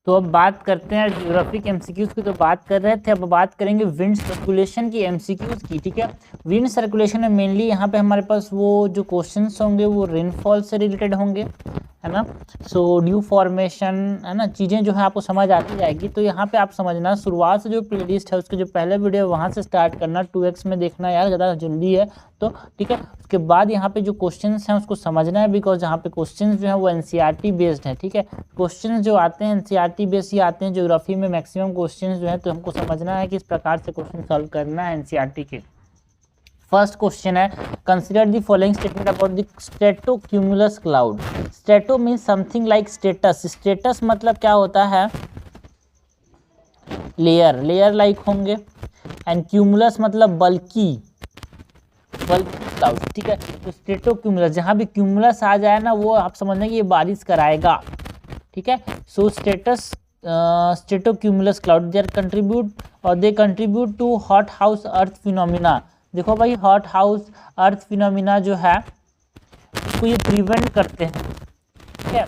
तो अब बात करते हैं ज्योग्राफिक एमसीक्यूज की। तो बात कर रहे थे, अब बात करेंगे विंड सर्कुलेशन की एमसीक्यूज की। ठीक है, विंड सर्कुलेशन में मेनली यहाँ पे हमारे पास वो जो क्वेश्चंस होंगे वो रेनफॉल से रिलेटेड होंगे, है ना। सो ड्यू फॉर्मेशन, है ना, चीज़ें जो है आपको समझ आती जाएगी। तो यहाँ पे आप समझना, शुरुआत से जो प्लेलिस्ट है उसके जो पहले वीडियो है वहाँ से स्टार्ट करना, 2x में देखना यार, ज़्यादा जल्दी है तो। ठीक है, उसके बाद यहाँ पे जो क्वेश्चंस हैं उसको समझना है, बिकॉज यहाँ पे क्वेश्चंस जो है वो एनसीईआरटी बेस्ड है। ठीक है, क्वेश्चंस जो आते हैं एनसीईआरटी बेस्ड ही आते हैं ज्योग्राफी में, मैक्सिमम क्वेश्चंस जो है, तो हमको समझना है कि इस प्रकार से क्वेश्चन सॉल्व करना है एनसीईआरटी के। फर्स्ट क्वेश्चन है, consider the following statement about the stratocumulus cloud. Strato means something like status. Status मतलब क्या होता है, लेयर, लेयर लाइक होंगे। एंड क्यूमुलस मतलब बल्की, बल्की क्लाउड। ठीक है, तो स्ट्रेटोक्यूमुलस, जहां भी क्यूमुलस आ जाए ना वो आप समझना कि ये बारिश कराएगा। ठीक है, सो स्ट्रेटोक्यूमुलस cloud they contribute or they contribute to hot house earth phenomena. देखो भाई, हॉट हाउस अर्थ फिनोमिना जो है उसको ये प्रिवेंट करते हैं। ठीक है,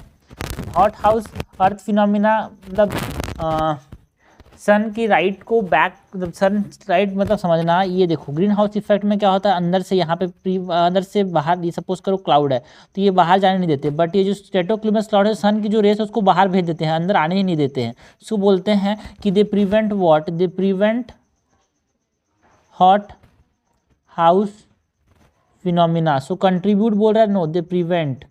हॉट हाउस अर्थ फिनोमिना मतलब सन की राइट को बैक, मतलब सन राइट मतलब समझना, ये देखो ग्रीन हाउस इफेक्ट में क्या होता है, अंदर से यहाँ पे अंदर से बाहर, ये सपोज करो क्लाउड है तो ये बाहर जाने नहीं देते, बट ये जो स्ट्रेटोक्यूमुलस क्लाउड है सन की जो रेस है उसको बाहर भेज देते हैं, अंदर आने ही नहीं देते हैं। इसको बोलते हैं कि they prevent what, they prevent hot house phenomena. So contribute बोल रहा है, no, they prevent.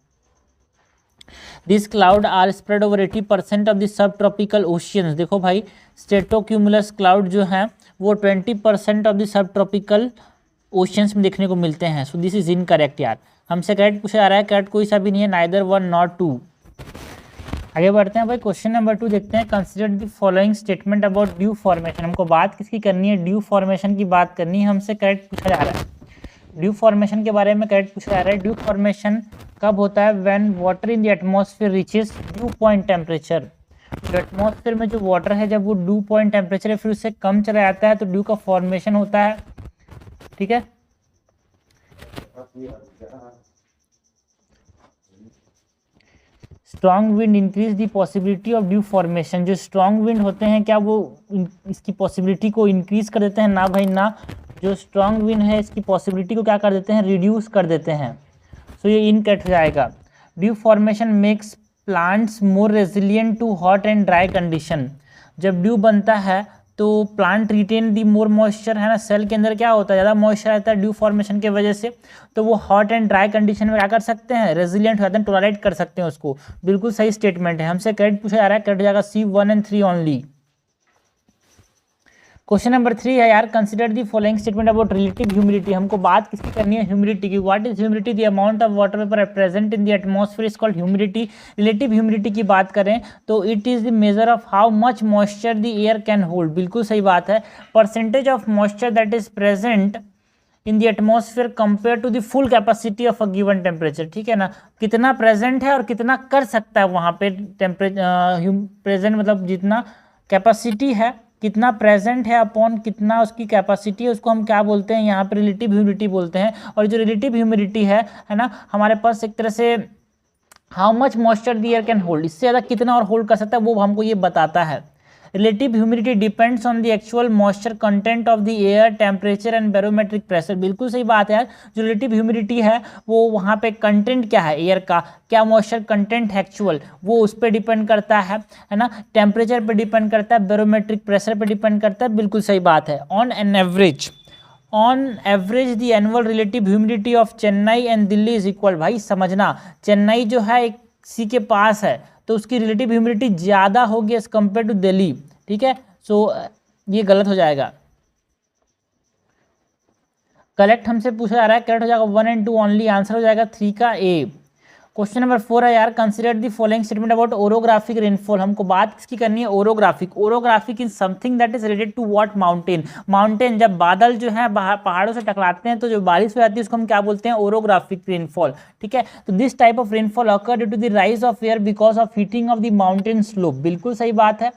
This cloud are spread over 80% of the sub tropical oceans. देखो भाई, स्ट्रेटोक्यूमुलस क्लाउड जो है वो 20% of the sub tropical oceans में देखने को मिलते हैं। सो दिस इज इनकरेक्ट यार, हमसे करेक्ट पूछा जा रहा है, करेक्ट कोई सा भी नहीं है, नाइदर 1 नॉट 2। आगे बढ़ते हैं भाई, क्वेश्चन नंबर 2 देखते हैं। Consider the following statement about due formation. हमको बात किसकी करनी है, ड्यू फॉर्मेशन की बात करनी है, हमसे करेक्ट पूछा जा रहा है। ड्यू फॉर्मेशन के बारे में करेक्ट पूछा जा रहा है। ड्यू फॉर्मेशन कब होता है, when water in the atmosphere reaches due point temperature. जो एटमॉस्फेयर में जो वाटर है जब वो ड्यू पॉइंट टेम्परेचर है फिर उससे कम चला जाता है तो ड्यू का फॉर्मेशन होता है। ठीक है, strong wind increase the possibility of due formation. जो स्ट्रॉन्ग विंड होते हैं क्या वो इसकी पॉसिबिलिटी को इंक्रीज कर देते हैं, ना भाई ना। जो स्ट्रॉन्ग विंड है इसकी पॉसिबिलिटी को क्या कर देते हैं, रिड्यूस कर देते हैं। सो ये इनकरेक्ट हो जाएगा। Dew formation makes plants more resilient to hot and dry condition. जब ड्यू बनता है तो plant retain the more moisture, है ना, सेल के अंदर क्या होता है, ज़्यादा मॉइस्चर रहता है ड्यू फॉर्मेशन की वजह से, तो वो हॉट एंड ड्राई कंडीशन में क्या कर सकते हैं, रेजिलिएंट हो जाते हैं, टॉलरेट कर सकते हैं उसको। बिल्कुल सही स्टेटमेंट है, हमसे करेक्ट पूछा जा रहा है, करेक्ट हो जाएगा सी 1 एंड 3 ओनली। क्वेश्चन नंबर 3 है यार, consider the following statement about relative humidity. हमको बात किसकी करनी है, ह्यूमिडिटी की। What is humidity, the amount of water vapour present in the atmosphere is called humidity. Relative humidity की बात करें तो it is the measure of how much moisture the air can hold. बिल्कुल सही बात है, percentage of moisture that is present in the atmosphere compare to the full capacity of a given temperature. ठीक है ना, कितना प्रेजेंट है और कितना कर सकता है वहाँ पे प्रेजेंट, मतलब जितना कैपेसिटी है, कितना प्रेजेंट है अपॉन कितना उसकी कैपेसिटी है, उसको हम क्या बोलते हैं, यहाँ पे रिलेटिव ह्यूमिडिटी बोलते हैं। और जो रिलेटिव ह्यूमिडिटी है ना, हमारे पास एक तरह से how much moisture the air can hold, इससे ज़्यादा कितना और होल्ड कर सकता है वो हमको ये बताता है। Relative humidity depends on the actual moisture content of the air, temperature and barometric pressure. बिल्कुल सही बात है यार, जो रिलेटिव ह्यूमिडिटी है वो वहाँ पे कंटेंट क्या है एयर का, क्या मॉइस्चर कंटेंट है एक्चुअल, वो उस पर डिपेंड करता है ना, टेम्परेचर पे डिपेंड करता है, बैरोमेट्रिक प्रेशर पे डिपेंड करता है। बिल्कुल सही बात है। On average the annual relative humidity of Chennai and Delhi is equal. भाई समझना, चेन्नई जो है एक सी के पास है तो उसकी रिलेटिव ह्यूमिडिटी ज़्यादा होगी एज कम्पेयर टू दिल्ली। ठीक है, सो ये गलत हो जाएगा। करेक्ट हमसे पूछा जा रहा है, करेक्ट हो जाएगा 1 एंड 2 ओनली, आंसर हो जाएगा 3 का ए। क्वेश्चन नंबर 4 है यार, consider the following statement about orographic rainfall. हमको बात किसकी करनी है, orographic. Orographic is something that is related to what, mountain. Mountain, जब बादल जो है पहाड़ों से टकराते हैं तो जो बारिश हो जाती है उसको हम क्या बोलते हैं, ओरोग्राफिक रेनफॉल। ठीक है, तो this type of rainfall occur due to the rise of air because of heating of the mountain slope. बिल्कुल सही बात है,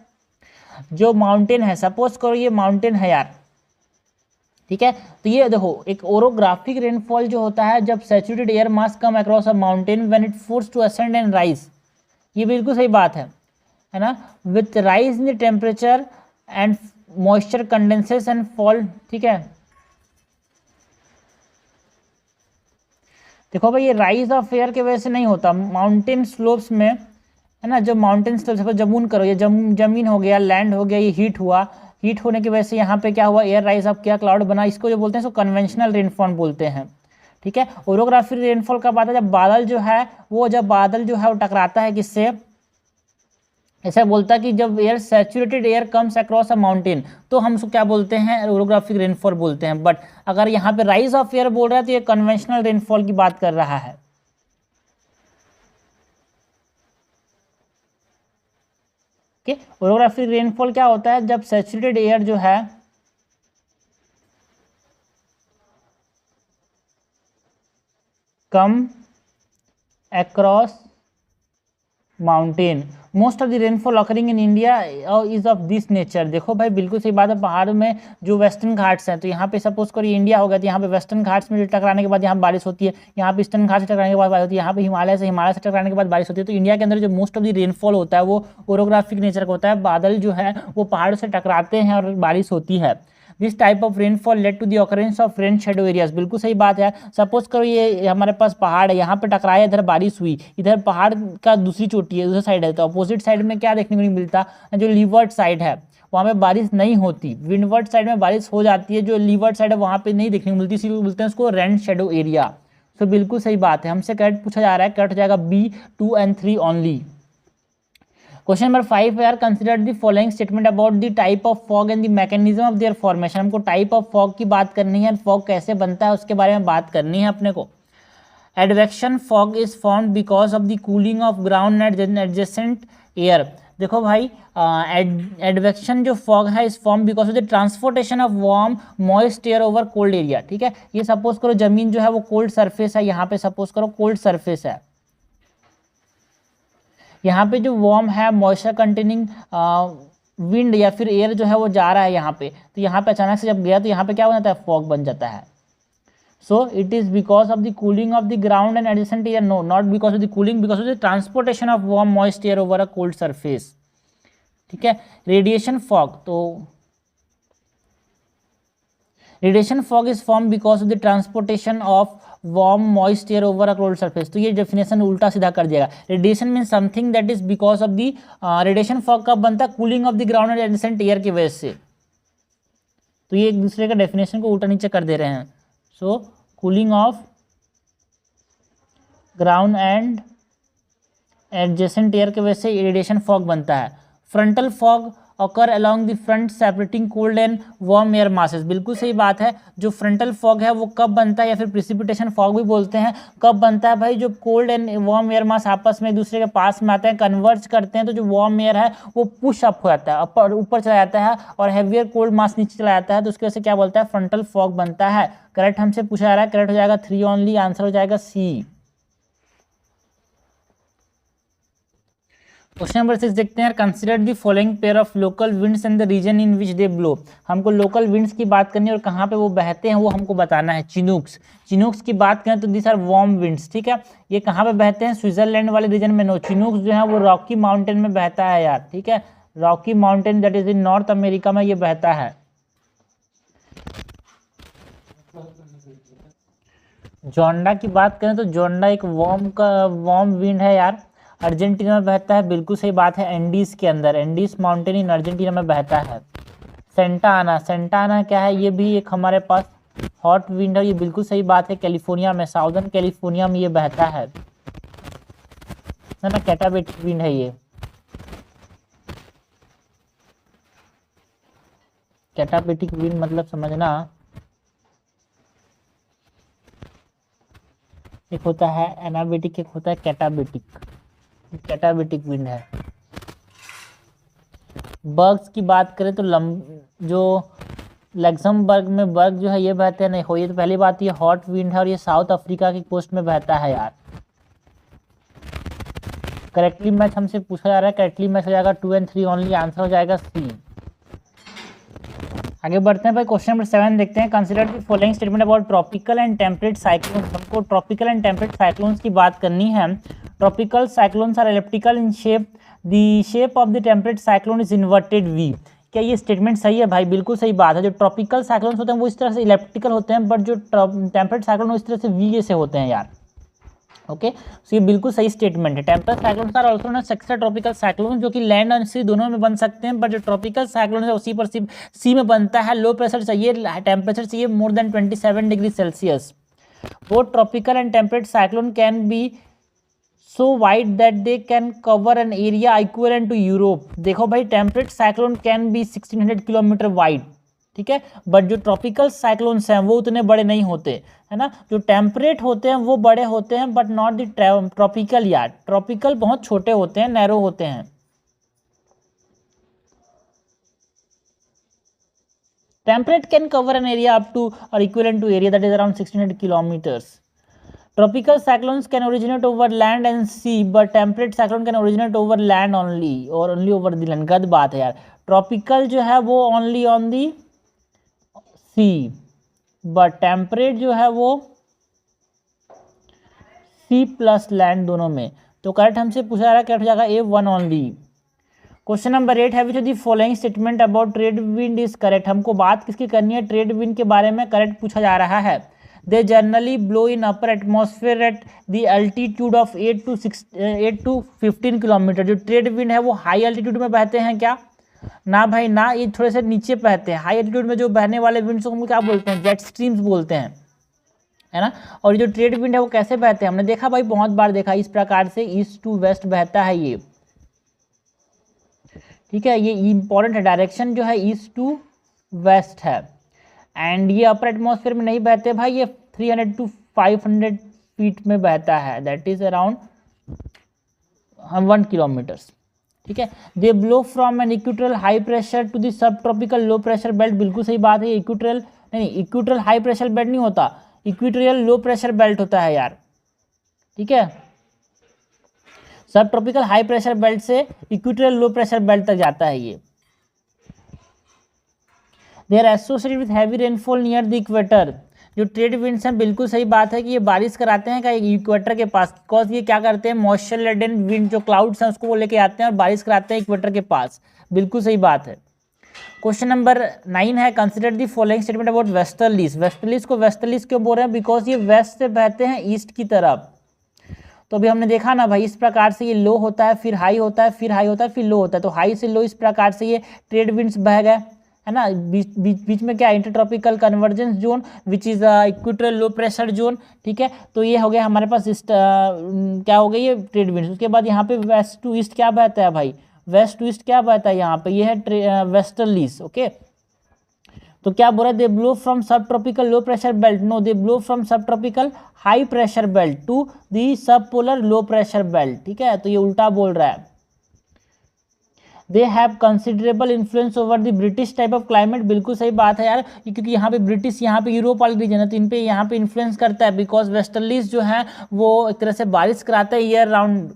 जो माउंटेन है, सपोज करो ये माउंटेन है यार, ठीक है, तो ये देखो एक ओरोग्राफिक रेनफॉल जो होता है जब saturated air mass come across a mountain when it force to ascend and rise. ये बिल्कुल सही बात है है ना, with rise in the temperature and moisture condenses and fall, ठीक है। देखो भाई ये राइज ऑफ एयर की वजह से नहीं होता, माउंटेन स्लोप्स में, है ना, जो माउंटेन स्लोप जमून करो, ये जमीन हो गया, लैंड हो गया, ये हीट हुआ, हीट होने की वजह से यहाँ पे क्या हुआ, एयर राइज ऑफ क्या, क्लाउड बना, इसको जो बोलते हैं इसको कन्वेंशनल रेनफॉल बोलते हैं, ठीक है। ओरोग्राफी रेनफॉल कब आता है, जब बादल जो है वो, जब बादल जो है वो टकराता है किससे, ऐसा बोलता है कि जब air saturated air comes across a mountain, तो हम उसको क्या बोलते हैं, ओरोग्राफिक रेनफॉल बोलते हैं। बट अगर यहाँ पे राइज ऑफ एयर बोल रहा है तो ये कन्वेंशनल रेनफॉल की बात कर रहा है। ओरोग्राफिक रेनफॉल क्या होता है, जब सैचुरेटेड एयर जो है come across mountain, most of the rainfall occurring in India is of this nature. देखो भाई बिल्कुल सही बात है, पहाड़ों में जो वेस्टर्न घाट्स हैं, तो यहाँ पे सपोज करिए इंडिया हो गया, तो यहाँ पे वेस्टर्न घाट्स में टकराने के बाद यहाँ बारिश होती है, यहाँ पे ईस्टर्न घाट से टकराने के बाद बारिश होती है, यहाँ पे हिमालय से टकराने के बाद बारिश होती है। तो इंडिया के अंदर जो मोस्ट ऑफ द रेनफॉल होता है वो ओरोग्राफिक नेचर का होता है, बादल जो है वो पहाड़ से टकराते हैं और बारिश होती है। This type of rainfall led to the occurrence of rain shadow areas, बिल्कुल सही बात है। सपोज करो ये हमारे पास पहाड़ है, यहाँ पे टकराया, इधर बारिश हुई, इधर पहाड़ का दूसरी चोटी है, दूसरी साइड है, तो अपोजिट साइड में क्या देखने को नहीं मिलता, जो लीवर्ड साइड है वहाँ पे बारिश नहीं होती, विंडवर्ड साइड में बारिश हो जाती है, जो लीवर्ड साइड है वहाँ पे नहीं देखने को मिलती, इसीलिए बोलते हैं उसको रेन शेडो एरिया। तो बिल्कुल सही बात है, हमसे करेक्ट पूछा जा रहा है, करेक्ट हो जाएगा B 2 and 3 only. Question number 5 है, consider the following statement about the type of fog and the mechanism of their formation. हमको टाइप ऑफ फॉग की बात करनी है, फॉग कैसे बनता है उसके बारे में बात करनी है अपने को। Advection fog is formed because of the cooling of ground eight adjacent air. देखो भाई एडवेक्शन जो फॉग है इस form because of the transportation of warm moist air over cold area, ठीक है। ये सपोज करो जमीन जो है वो कोल्ड सरफेस है, यहाँ पे सपोज करो कोल्ड सरफेस है, यहाँ पे जो वार्म है मॉइस्चर कंटेनिंग विंड या फिर एयर जो है वो जा रहा है यहाँ पे, तो यहाँ पे अचानक से जब गया तो यहाँ पे क्या बन जाता है, फॉग बन जाता है। So it is because of the cooling of the ground and adjacent air, no not because of the cooling, because of the transportation of warm moist air over a cold surface, ठीक है। Radiation fog, तो radiation fog is form because of the transportation of warm moist air over a cold surface. तो ये definition उल्टा सीधा कर दिएगा। Radiation mean something that is because of the, radiation fog कब बनता है, cooling of the ground and adjacent air की वजह से। तो ये एक दूसरे का डेफिनेशन को उल्टा नीचे कर दे रहे हैं। So cooling of ground and adjacent air की वजह से रेडिएशन फॉग बनता है। Frontal fog occur along the front separating cold and warm air masses, बिल्कुल सही बात है। जो फ्रंटल फॉग है वो कब बनता है, या फिर प्रिसिपिटेशन फॉग भी बोलते हैं, कब बनता है भाई, जो cold and warm air mass आपस में एक दूसरे के पास में आते हैं, कन्वर्ज करते हैं, तो जो वार्म एयर है वो पुश अप हो जाता है, ऊपर चला जाता है, और हैवियर कोल्ड मास नीचे चला जाता है, तो उसकी वजह से क्या बोलता है, फ्रंटल फॉग बनता है। करेक्ट हमसे पूछा जा रहा है, करेक्ट हो जाएगा 3 ओनली, आंसर हो जाएगा C। क्वेश्चन नंबर 6 देखते हैं, consider the following pair of local winds and the region in which they blow. हमको लोकल विंड्स की बात करनी है और कहाँ पे वो बहते हैं वो हमको बताना है। चिनूक्स, चिनूक्स की बात करें तो दिस आर वार्म विंड्स, ठीक है। ये कहाँ पे बहते हैं, स्विट्जरलैंड वाले रीजन में। नो, चिनूक्स जो है वो रॉकी माउंटेन में बहता है यार, ठीक है। Rocky mountain that is in north America में ये बहता है। जोंडा की बात करें तो जोंडा एक वार्म विंड है यार, अर्जेंटीना में बहता है, बिल्कुल सही बात है। एंडीज के अंदर, एंडीज माउंटेन इन अर्जेंटीना में बहता है। सेंटा आना, सेंटा आना क्या है, ये भी एक हमारे पास हॉट विंड है, ये बिल्कुल सही बात है। कैलिफोर्निया में, साउदर्न कैलिफोर्निया में ये बहता है ना, कैटाबेटिक विंड है ये। कैटाबेटिक विंड मतलब समझना, एक होता है एनाबेटिक, एक होता है कैटाबेटिक। कैटाबेटिक विंड है। बर्ग्स की बात करें तो जो लग्जमबर्ग में बर्ग जो है ये बहते हैं, नहीं हो, ये तो पहली बात ये हॉट विंड है और ये साउथ अफ्रीका की कोस्ट में बहता है यार। करेक्टली मैच हमसे पूछा जा रहा है, करेक्टली मैच हो जाएगा 2 and 3 ओनली, आंसर हो जाएगा C। आगे बढ़ते हैं भाई, क्वेश्चन नंबर 7 देखते हैं। Consider the following statement about tropical and temperate cyclones. हमको ट्रॉपिकल एंड टेम्परेट साइक्लोन्स की बात करनी है। Tropical cyclones are elliptical in shape, the shape of the temperate cyclone is inverted V. क्या ये स्टेटमेंट सही है भाई? बिल्कुल सही बात है। जो ट्रॉपिकल साइक्लोन्स होते हैं वो इस तरह से इलेप्टिकल होते हैं, बट जो टेम्परेट साइक्लोन इस तरह से वी जैसे होते हैं यार। ओके, तो ये बिल्कुल सही स्टेटमेंट है। Temperate cyclones are also known as extra tropical cyclone, जो कि लैंड और सी दोनों में बन सकते हैं, बट जो ट्रॉपिकल साइक्लोन है उसी पर सी में बनता है। लो प्रेशर चाहिए, टेम्परेचर चाहिए मोर देन 27 डिग्री सेल्सियस। वो tropical and temperate cyclone can be so wide that they can cover an area equivalent to Europe। देखो भाई, temperate cyclone can be 1600 kilometre wide, ठीक है, बट जो tropical cyclones हैं वो उतने बड़े नहीं होते, है ना। जो टेम्परेट होते हैं वो बड़े होते हैं, बट नॉट द ट्रॉपिकल यार। ट्रॉपिकल बहुत छोटे होते हैं, नैरो होते हैं। Temperate can cover an area up to और equivalent to area that is around 1600 kilometres. Tropical cyclones can originate over land and sea, but temperate cyclone can originate over land only or only over the land। गलत बात है यार। Tropical जो है वो only on the sea, but temperate जो है वो sea plus land दोनों में। तो करेक्ट हमसे पूछा जा रहा है, करेक्ट हो जाएगा A1 only। क्वेश्चन नंबर 8 है which of the following statement about trade wind is correct. हमको बात किसकी करनी है? ट्रेड विंड के बारे में करेक्ट पूछा जा रहा है। They generally blow in upper atmosphere at the altitude of 8 to 15 kilometre. जो ट्रेड विंड है वो हाई एल्टीट्यूड में बहते हैं क्या? ना भाई ना, ये थोड़े से नीचे बहते हैं। हाई एल्टीट्यूड में जो बहने वाले विंड्स को हम क्या बोलते हैं? जेट स्ट्रीम्स बोलते हैं, है ना। और जो ट्रेड विंड है वो कैसे बहते हैं? हमने देखा भाई, बहुत बार देखा, इस प्रकार से ईस्ट टू वेस्ट बहता है ये, ठीक है। ये इंपॉर्टेंट है, डायरेक्शन जो है ईस्ट टू वेस्ट है। एंड ये अपर एटमॉस्फेयर में नहीं बहते भाई, ये 300 to 500 फीट में बहता है, दैट इज अराउंड 1 किलोमीटर्स, ठीक है। They blow from an equatorial high pressure to the sub tropical low pressure belt. बिल्कुल सही बात है। इक्वेटोरियल नहीं, इक्वेटोरियल हाई प्रेशर बेल्ट नहीं होता, इक्वेटोरियल लो प्रेशर बेल्ट होता है यार, ठीक है। Sub tropical high pressure belt से इक्वेटोरियल लो प्रेशर बेल्ट तक जाता है ये। They are associated with heavy rainfall near the equator. जो ट्रेड विंड्स हैं, बिल्कुल सही बात है कि ये बारिश कराते हैं क्या? इक्वेटर के पास, बिकॉज ये क्या करते हैं? मॉइस्चर लेडन विंड जो क्लाउड्स हैं उसको वो लेके आते हैं और बारिश कराते हैं इक्वेटर के पास। बिल्कुल सही बात है। क्वेश्चन नंबर 9 है consider the following statement about westerlies. Westerlies को वेस्टर्लीज क्यों बोल रहे हैं? बिकॉज ये वेस्ट से बहते हैं ईस्ट की तरफ। तो अभी हमने देखा ना भाई, इस प्रकार से ये लो होता है, फिर हाई होता है, फिर हाई होता है, फिर लो होता है। तो हाई से लो इस प्रकार से ये ट्रेड विंड्स बह गए, है ना। बीच में क्या? Intertropical convergence zone which is equatorial low pressure zone, ठीक है। तो ये हो गया हमारे पास क्या हो गई? ये ट्रेड विंड्स। उसके बाद यहाँ पे वेस्ट टू ईस्ट क्या बहता है भाई? वेस्ट टू ईस्ट क्या बहता है यहाँ पे? ये है वेस्टर्लीज, ओके। तो क्या बोल रहा है? They blow from sub tropical low pressure belt. No, they blow from sub tropical high pressure belt to the sub polar low pressure belt, ठीक है। तो ये उल्टा बोल रहा है। They have considerable influence over the British type of climate. बिल्कुल सही बात है यार, क्योंकि यहाँ पे ब्रिटिश, यहाँ पे यूरोप वाली रीजन है, तो इन पे यहाँ पे इन्फ्लुएंस करता है। बिकॉज वेस्टर्लीज जो है वो एक तरह से बारिश कराता है year round.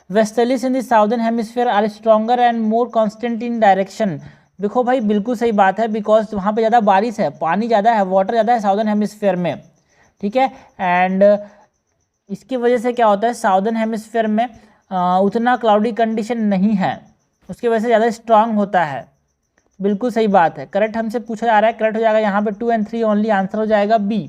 Westerlies in the southern hemisphere are stronger and more constant in direction. देखो भाई, बिल्कुल सही बात है, बिकॉज वहाँ पे ज़्यादा बारिश है, पानी ज़्यादा है, वाटर ज़्यादा है साउदर्न हेमिस्फीयर में, ठीक है। एंड इसकी वजह से क्या होता है? साउदर्न हेमिस्फीयर में उतना क्लाउडी कंडीशन नहीं है, उसकी वजह से ज़्यादा स्ट्रांग होता है। बिल्कुल सही बात है। करेक्ट हमसे पूछा जा रहा है, करेक्ट हो जाएगा यहाँ पे 2 and 3 ओनली, आंसर हो जाएगा बी।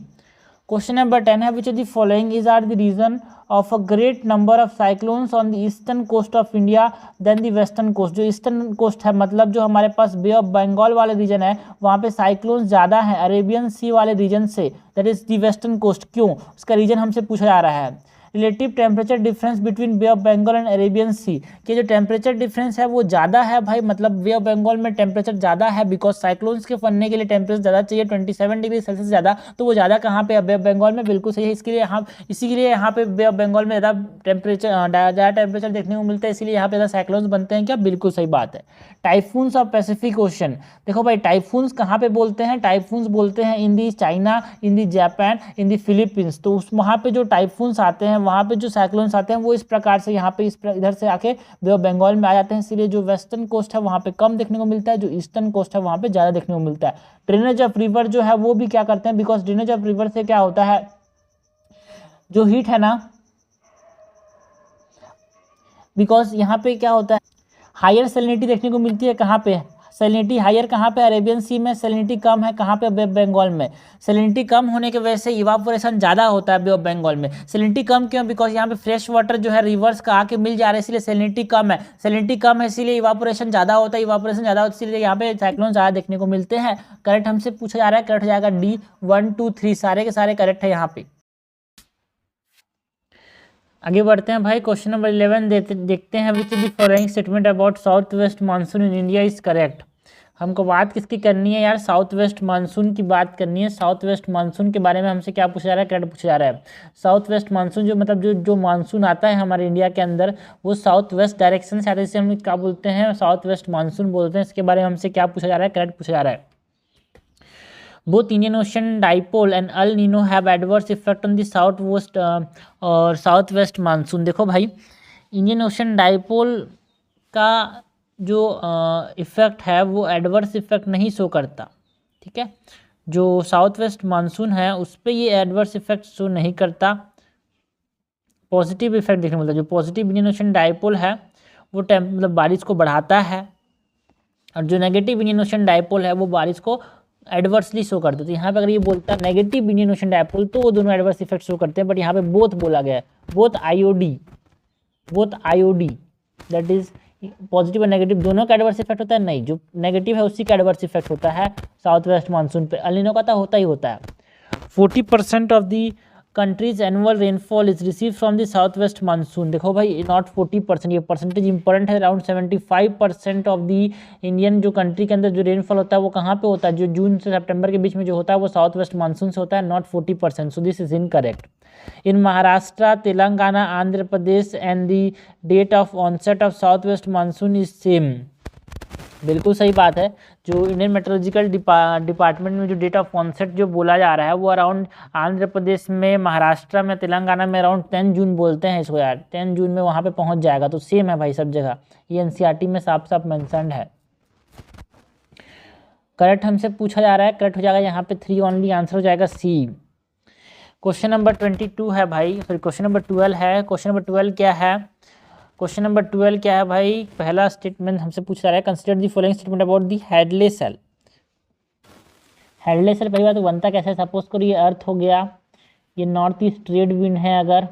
क्वेश्चन नंबर 10 है which of the following is are the reason of a great number of cyclones on the eastern coast of India then the western coast. जो eastern coast है, मतलब जो हमारे पास बे of Bengal वाले reason है, वहाँ पे साइक्लोन्स ज़्यादा हैं अरेबियन सी वाले रीजन से, that is the western coast. क्यों? उसका रीजन हमसे पूछा जा रहा है। Relative temperature difference between Bay of Bengal and Arabian Sea, कि जो टेम्परेचर डिफरेंस है वो ज़्यादा है भाई, मतलब बे ऑफ बंगाल में टेम्परेचर ज़्यादा है, बिकॉज साइक्लोन्स के फनने के लिए टेम्परेचर ज़्यादा चाहिए, 27 डिग्री सेल्सियस ज़्यादा। तो वो ज़्यादा कहाँ पे? बे ऑफ बंगाल में। बिल्कुल सही है। इसी के लिए यहाँ पे बे ऑफ बंगाल में ज़्यादा टेम्परेचर देखने को मिलता है, इसीलिए यहाँ पे ज़्यादा साइक्लोन्स बनते हैं क्या? बिल्कुल सही बात है। Typhoons of Pacific ocean. देखो भाई, टाइफून्स कहाँ पे बोलते हैं? टाइफून्स बोलते हैं इन दी चाइना, इन दी जापान, इन दी फिलीपींस। तो उस वहाँ पे जो टाइफून्स आते हैं वहाँ पे जो साइक्लोन्स आते हैं वो इस प्रकार से यहाँ पे इधर से आके बे ऑफ बंगाल में आ जाते हैं, इसीलिए जो वेस्टर्न कोस्ट है वहाँ पे कम देखने को मिलता है, जो ईस्टर्न कोस्ट है वहाँ पे ज़्यादा देखने को मिलता है। ड्रेनेज ऑफ रिवर जो है वो भी क्या करते हैं, बिकॉज ड्रेनेज ऑफ रिवर से क्या होता है, जो हीट है ना, बिकॉज यहाँ पे क्या होता है, हायर सैलिनिटी देखने को मिलती है। कहाँ पे सैलिनिटी हायर, कहाँ पे अरेबियन सी में, सैलिनिटी कम है कहाँ पे, बे ऑफ बंगाल में। सैलिनिटी कम होने की वजह से इवापोरेशन ज़्यादा होता है बे ऑफ बंगाल में। सैलिनिटी कम क्यों, बिकॉज यहाँ पे फ्रेश वाटर जो है रिवर्स का आके मिल जा रहा है, इसलिए सैलिनिटी कम है। सैलिनिटी कम है इसीलिए इवापोरेशन ज़्यादा होता है, इवापोरेशन ज़्यादा होता है इसलिए यहाँ पे साइक्लोन ज़्यादा देखने को मिलते हैं। करेक्ट हमसे पूछा जा रहा है, करेक्ट हो जाएगा डी, 1 2 3 सारे के सारे करेक्ट है यहाँ पे। आगे बढ़ते हैं भाई, क्वेश्चन नंबर 11 देखते हैं, which the following statement about south west monsoon in India is correct. हमको बात किसकी करनी है यार, साउथ वेस्ट मानसून की बात करनी है। साउथ वेस्ट मानसून के बारे में हमसे क्या पूछा जा रहा है, करेक्ट पूछा जा रहा है। साउथ वेस्ट मानसून जो मतलब जो मानसून आता है हमारे इंडिया के अंदर वो साउथ वेस्ट डायरेक्शन से आता है, इसे हम क्या बोलते हैं, साउथ वेस्ट मानसून बोलते हैं। इसके बारे में हमसे क्या पूछा जा रहा है, करेक्ट पूछा जा रहा है। Both Indian Ocean dipole and El Nino have adverse effect on the southwest और southwest मानसून। देखो भाई, इंडियन ओशन डाइपोल का जो इफ़ेक्ट है वो एडवर्स इफ़ेक्ट नहीं शो करता, ठीक है। जो साउथ वेस्ट मानसून है उस पर ये एडवर्स इफ़ेक्ट शो नहीं करता, पॉजिटिव इफेक्ट देखने को मिलता है। जो पॉजिटिव इंडियन ओशन डाइपोल है वो मतलब बारिश को बढ़ाता है, और जो नेगेटिव इंडियन ओशन डाइपोल है वो बारिश को एडवर्सली शो करते हैं। तो यहाँ पे अगर ये बोलता है नेगेटिव इंडियन ओशन डाइपोल तो वो दोनों एडवर्स इफेक्ट शो करते हैं, बट यहाँ पे बोथ बोला गया है, both IOD that is positive और नेगेटिव दोनों का एडवर्स इफेक्ट होता है, नहीं, जो नेगेटिव है उसी का एडवर्स इफेक्ट होता है साउथ वेस्ट मानसून पे। एल नीनो का तो होता ही होता है। 40% of the countries annual rainfall is receive from the south west monsoon. देखो भाई, नॉट 40%, ये परसेंटेज इंपॉर्टेंट है। अराउंड 75% ऑफ दी इंडियन जो कंट्री के अंदर जो रेनफॉल होता है वो कहाँ पे होता है, जो जून से सितंबर के बीच में जो होता है वो साउथ वेस्ट मानसून से होता है, not 40%। So this is incorrect. In Maharashtra, Telangana, Andhra Pradesh and the date of onset of south west monsoon is same. बिल्कुल सही बात है। जो इंडियन मेट्रोलॉजिकल डिपार्टमेंट में जो डेट ऑफ ऑनसेट जो बोला जा रहा है वो अराउंड आंध्र प्रदेश में, महाराष्ट्र में, तेलंगाना में अराउंड 10 जून बोलते हैं इसको यार, 10 जून में वहाँ पे पहुँच जाएगा। तो सेम है भाई सब जगह, ये एनसीईआरटी में साफ साफ मेंशन्ड है। करेक्ट हमसे पूछा जा रहा है, करेक्ट हो जाएगा यहाँ पे 3 ओनली, आंसर हो जाएगा सी। क्वेश्चन नंबर 22 है भाई, सॉरी क्वेश्चन नंबर 12 है। क्वेश्चन नंबर 12 क्या है, क्वेश्चन नंबर 12 क्या है भाई, पहला स्टेटमेंट हमसे पूछा रहा है, consider the following statement about the Hadley cell. Hadley cell पहली बात तो बनता कैसे, सपोज करो ये अर्थ हो गया, ये नॉर्थ ईस्ट ट्रेड विंड है अगर,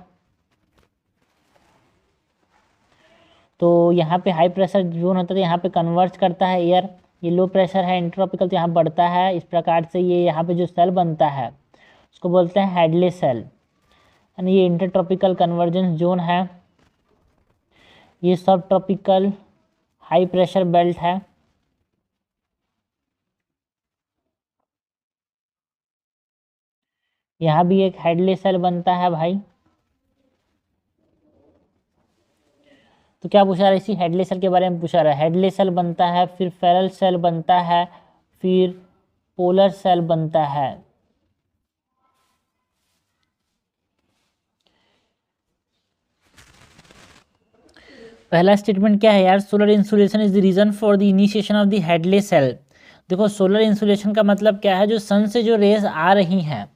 तो यहाँ पे हाई प्रेशर जोन होता है तो यहाँ पे कन्वर्ज करता है एयर, ये लो प्रेशर है इंट्रॉपिकल तो यहाँ बढ़ता है, इस प्रकार से ये यहाँ पे जो सेल बनता है उसको बोलते हैं हेडले सेल। यानी ये इंटरट्रॉपिकल कन्वर्जेंस जोन है, ये सब ट्रॉपिकल हाई प्रेशर बेल्ट है। यहाँ भी एक हेडले सेल बनता है भाई। तो क्या पूछा रहा है, इसी हेडले सेल के बारे में पूछा रहा है। हेडले सेल बनता है, फिर फेरल सेल बनता है, फिर पोलर सेल बनता है। पहला स्टेटमेंट क्या है यार, solar insulation is the reason for the initiation of the Hadley cell. देखो सोलर इंसुलेशन का मतलब क्या है, जो सन से जो रेज आ रही हैं,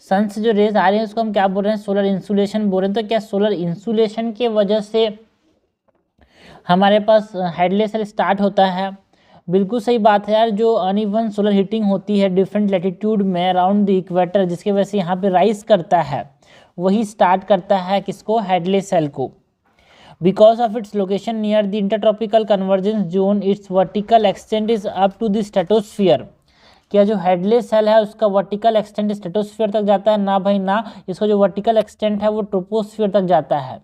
सन से जो रेज आ रही हैं उसको हम क्या बोल रहे हैं, सोलर इंसुलेशन बोल रहे हैं। तो क्या सोलर इंसुलेशन के वजह से हमारे पास हेडले सेल स्टार्ट होता है। बिल्कुल सही बात है यार, जो अनइवन सोलर हीटिंग होती है डिफरेंट लैटिट्यूड में अराउंड द इक्वेटर, जिसकी वजह से यहाँ पे राइज करता है, वही स्टार्ट करता है किसको, हेडले सेल को। Because of its location near the intertropical convergence zone, its vertical extent is up to the stratosphere। क्या जो हेडले सेल है उसका वर्टिकल एक्सटेंट स्ट्रेटोस्फीयर तक जाता है, ना भाई ना, इसका जो वर्टिकल एक्सटेंट है वो ट्रोपोस्फीयर तक जाता है।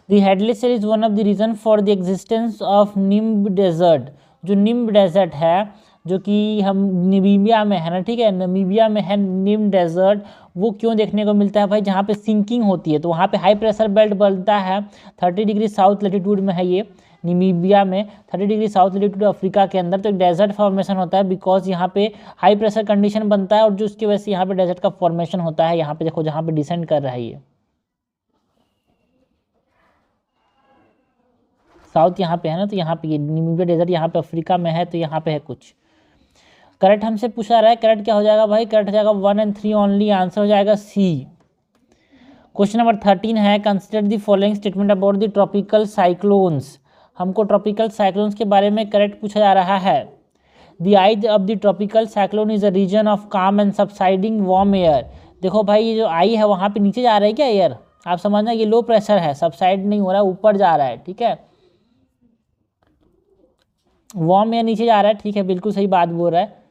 The headless cell is one of the reason for the existence of Namib desert. जो निम्ब डेजर्ट है जो कि हम नमीबिया में है ना, ठीक है, नमीबिया में है निम्ब डेजर्ट, वो क्यों देखने को मिलता है भाई, जहाँ पे सिंकिंग होती है तो वहाँ पे हाई प्रेशर बेल्ट बनता है, 30 डिग्री साउथ लैटिट्यूड में है ये, नामीबिया में 30 डिग्री साउथ लेटीट्यूड अफ्रीका के अंदर, तो एक डेजर्ट फॉर्मेशन होता है बिकॉज यहाँ पे हाई प्रेशर कंडीशन बनता है और जो उसकी वजह से यहाँ पे डेजर्ट का फॉर्मेशन होता है। यहाँ पे देखो जहाँ पे डिसेंड कर रहा है ये साउथ यहाँ पे है ना, तो यहाँ पे ये नामीबिया डेजर्ट यहाँ पे अफ्रीका में है, तो यहाँ पे है कुछ। करेक्ट हमसे पूछा रहा है, करेक्ट क्या हो जाएगा भाई, करेक्ट हो जाएगा 1 और 3 ओनली, आंसर हो जाएगा सी। क्वेश्चन नंबर 13 है, consider the following statement about the tropical cyclones. हमको ट्रॉपिकल साइक्लोन्स के बारे में करेक्ट पूछा जा रहा है। The eye of the tropical cyclone is a region of calm and subsiding warm air. देखो भाई ये जो आई है वहाँ पे नीचे जा रहा है क्या एयर, आप समझना ये लो प्रेशर है, सबसाइड नहीं हो रहा है, ऊपर जा रहा है, ठीक है, वार्म एयर नीचे जा रहा है, ठीक है, बिल्कुल सही बात बोल रहा है।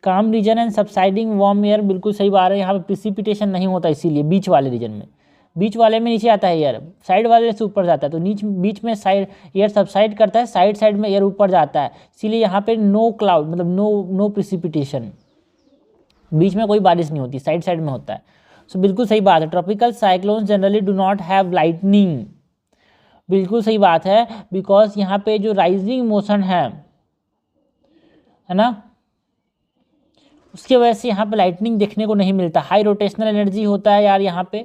Calm region and subsiding warm air, बिल्कुल सही बात है। यहाँ पे प्रिसिपिटेशन नहीं होता इसीलिए बीच वाले रीजन में, बीच वाले में नीचे आता है एयर, साइड वाले से ऊपर जाता है, तो बीच में साइड एयर सबसाइड करता है, साइड साइड में एयर ऊपर जाता है, इसीलिए यहाँ पे नो क्लाउड मतलब नो प्रिसिपिटेशन, बीच में कोई बारिश नहीं होती, साइड साइड में होता है। सो बिल्कुल सही बात है। Tropical cyclones generally do not have lightning, बिल्कुल सही बात है, बिकॉज यहाँ पे जो राइजिंग मोशन है ना, उसकी वजह से यहाँ पे लाइटनिंग देखने को नहीं मिलता, हाई रोटेशनल एनर्जी होता है यार यहाँ पे,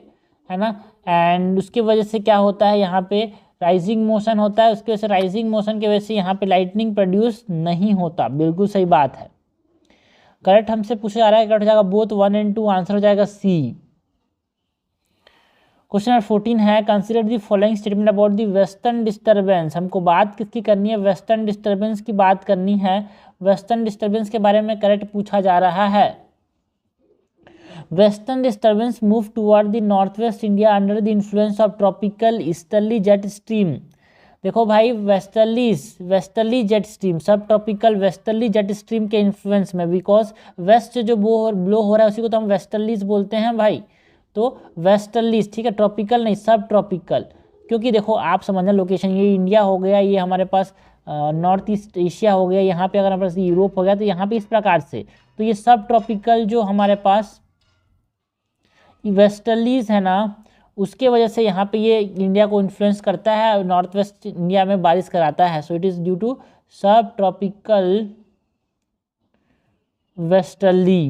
है ना, एंड उसकी वजह से क्या होता है यहाँ पे राइजिंग मोशन होता है, उसकी वजह से राइजिंग मोशन की वजह से यहाँ पे लाइटनिंग प्रोड्यूस नहीं होता, बिल्कुल सही बात है। करेक्ट हमसे पूछा जा रहा है, करेक्ट हो जाएगा बोथ 1 और 2, आंसर हो जाएगा सी। क्वेश्चन नंबर 14 है, consider the following statement about the western disturbance. हमको बात किसकी करनी है, वेस्टर्न डिस्टर्बेंस की बात करनी है। वेस्टर्न डिस्टर्बेंस के बारे में करेक्ट पूछा जा रहा है। Western disturbance move toward the north west India under the influence of tropical easterly jet stream. देखो भाई वेस्टर्ली जेट स्ट्रीम, सब ट्रॉपिकल वेस्टर्ली जेट स्ट्रीम के इन्फ्लुएंस में, बिकॉज वेस्ट जो ब्लो हो रहा है उसी को तो हम वेस्टर्लीज बोलते हैं भाई, तो वेस्टर्लीज, ठीक है, ट्रॉपिकल नहीं, सब ट्रॉपिकल, क्योंकि देखो आप समझना लोकेशन, ये इंडिया हो गया, ये हमारे पास नॉर्थ ईस्ट एशिया हो गया, यहाँ पे अगर हमारे पास यूरोप हो गया, तो यहाँ पे इस प्रकार से, तो ये सब ट्रॉपिकल जो हमारे पास वेस्टर्लीज है ना, उसके वजह से यहाँ पे ये इंडिया को इन्फ्लुएंस करता है और नॉर्थ वेस्ट इंडिया में बारिश कराता है। So it is due to sub tropical westerly.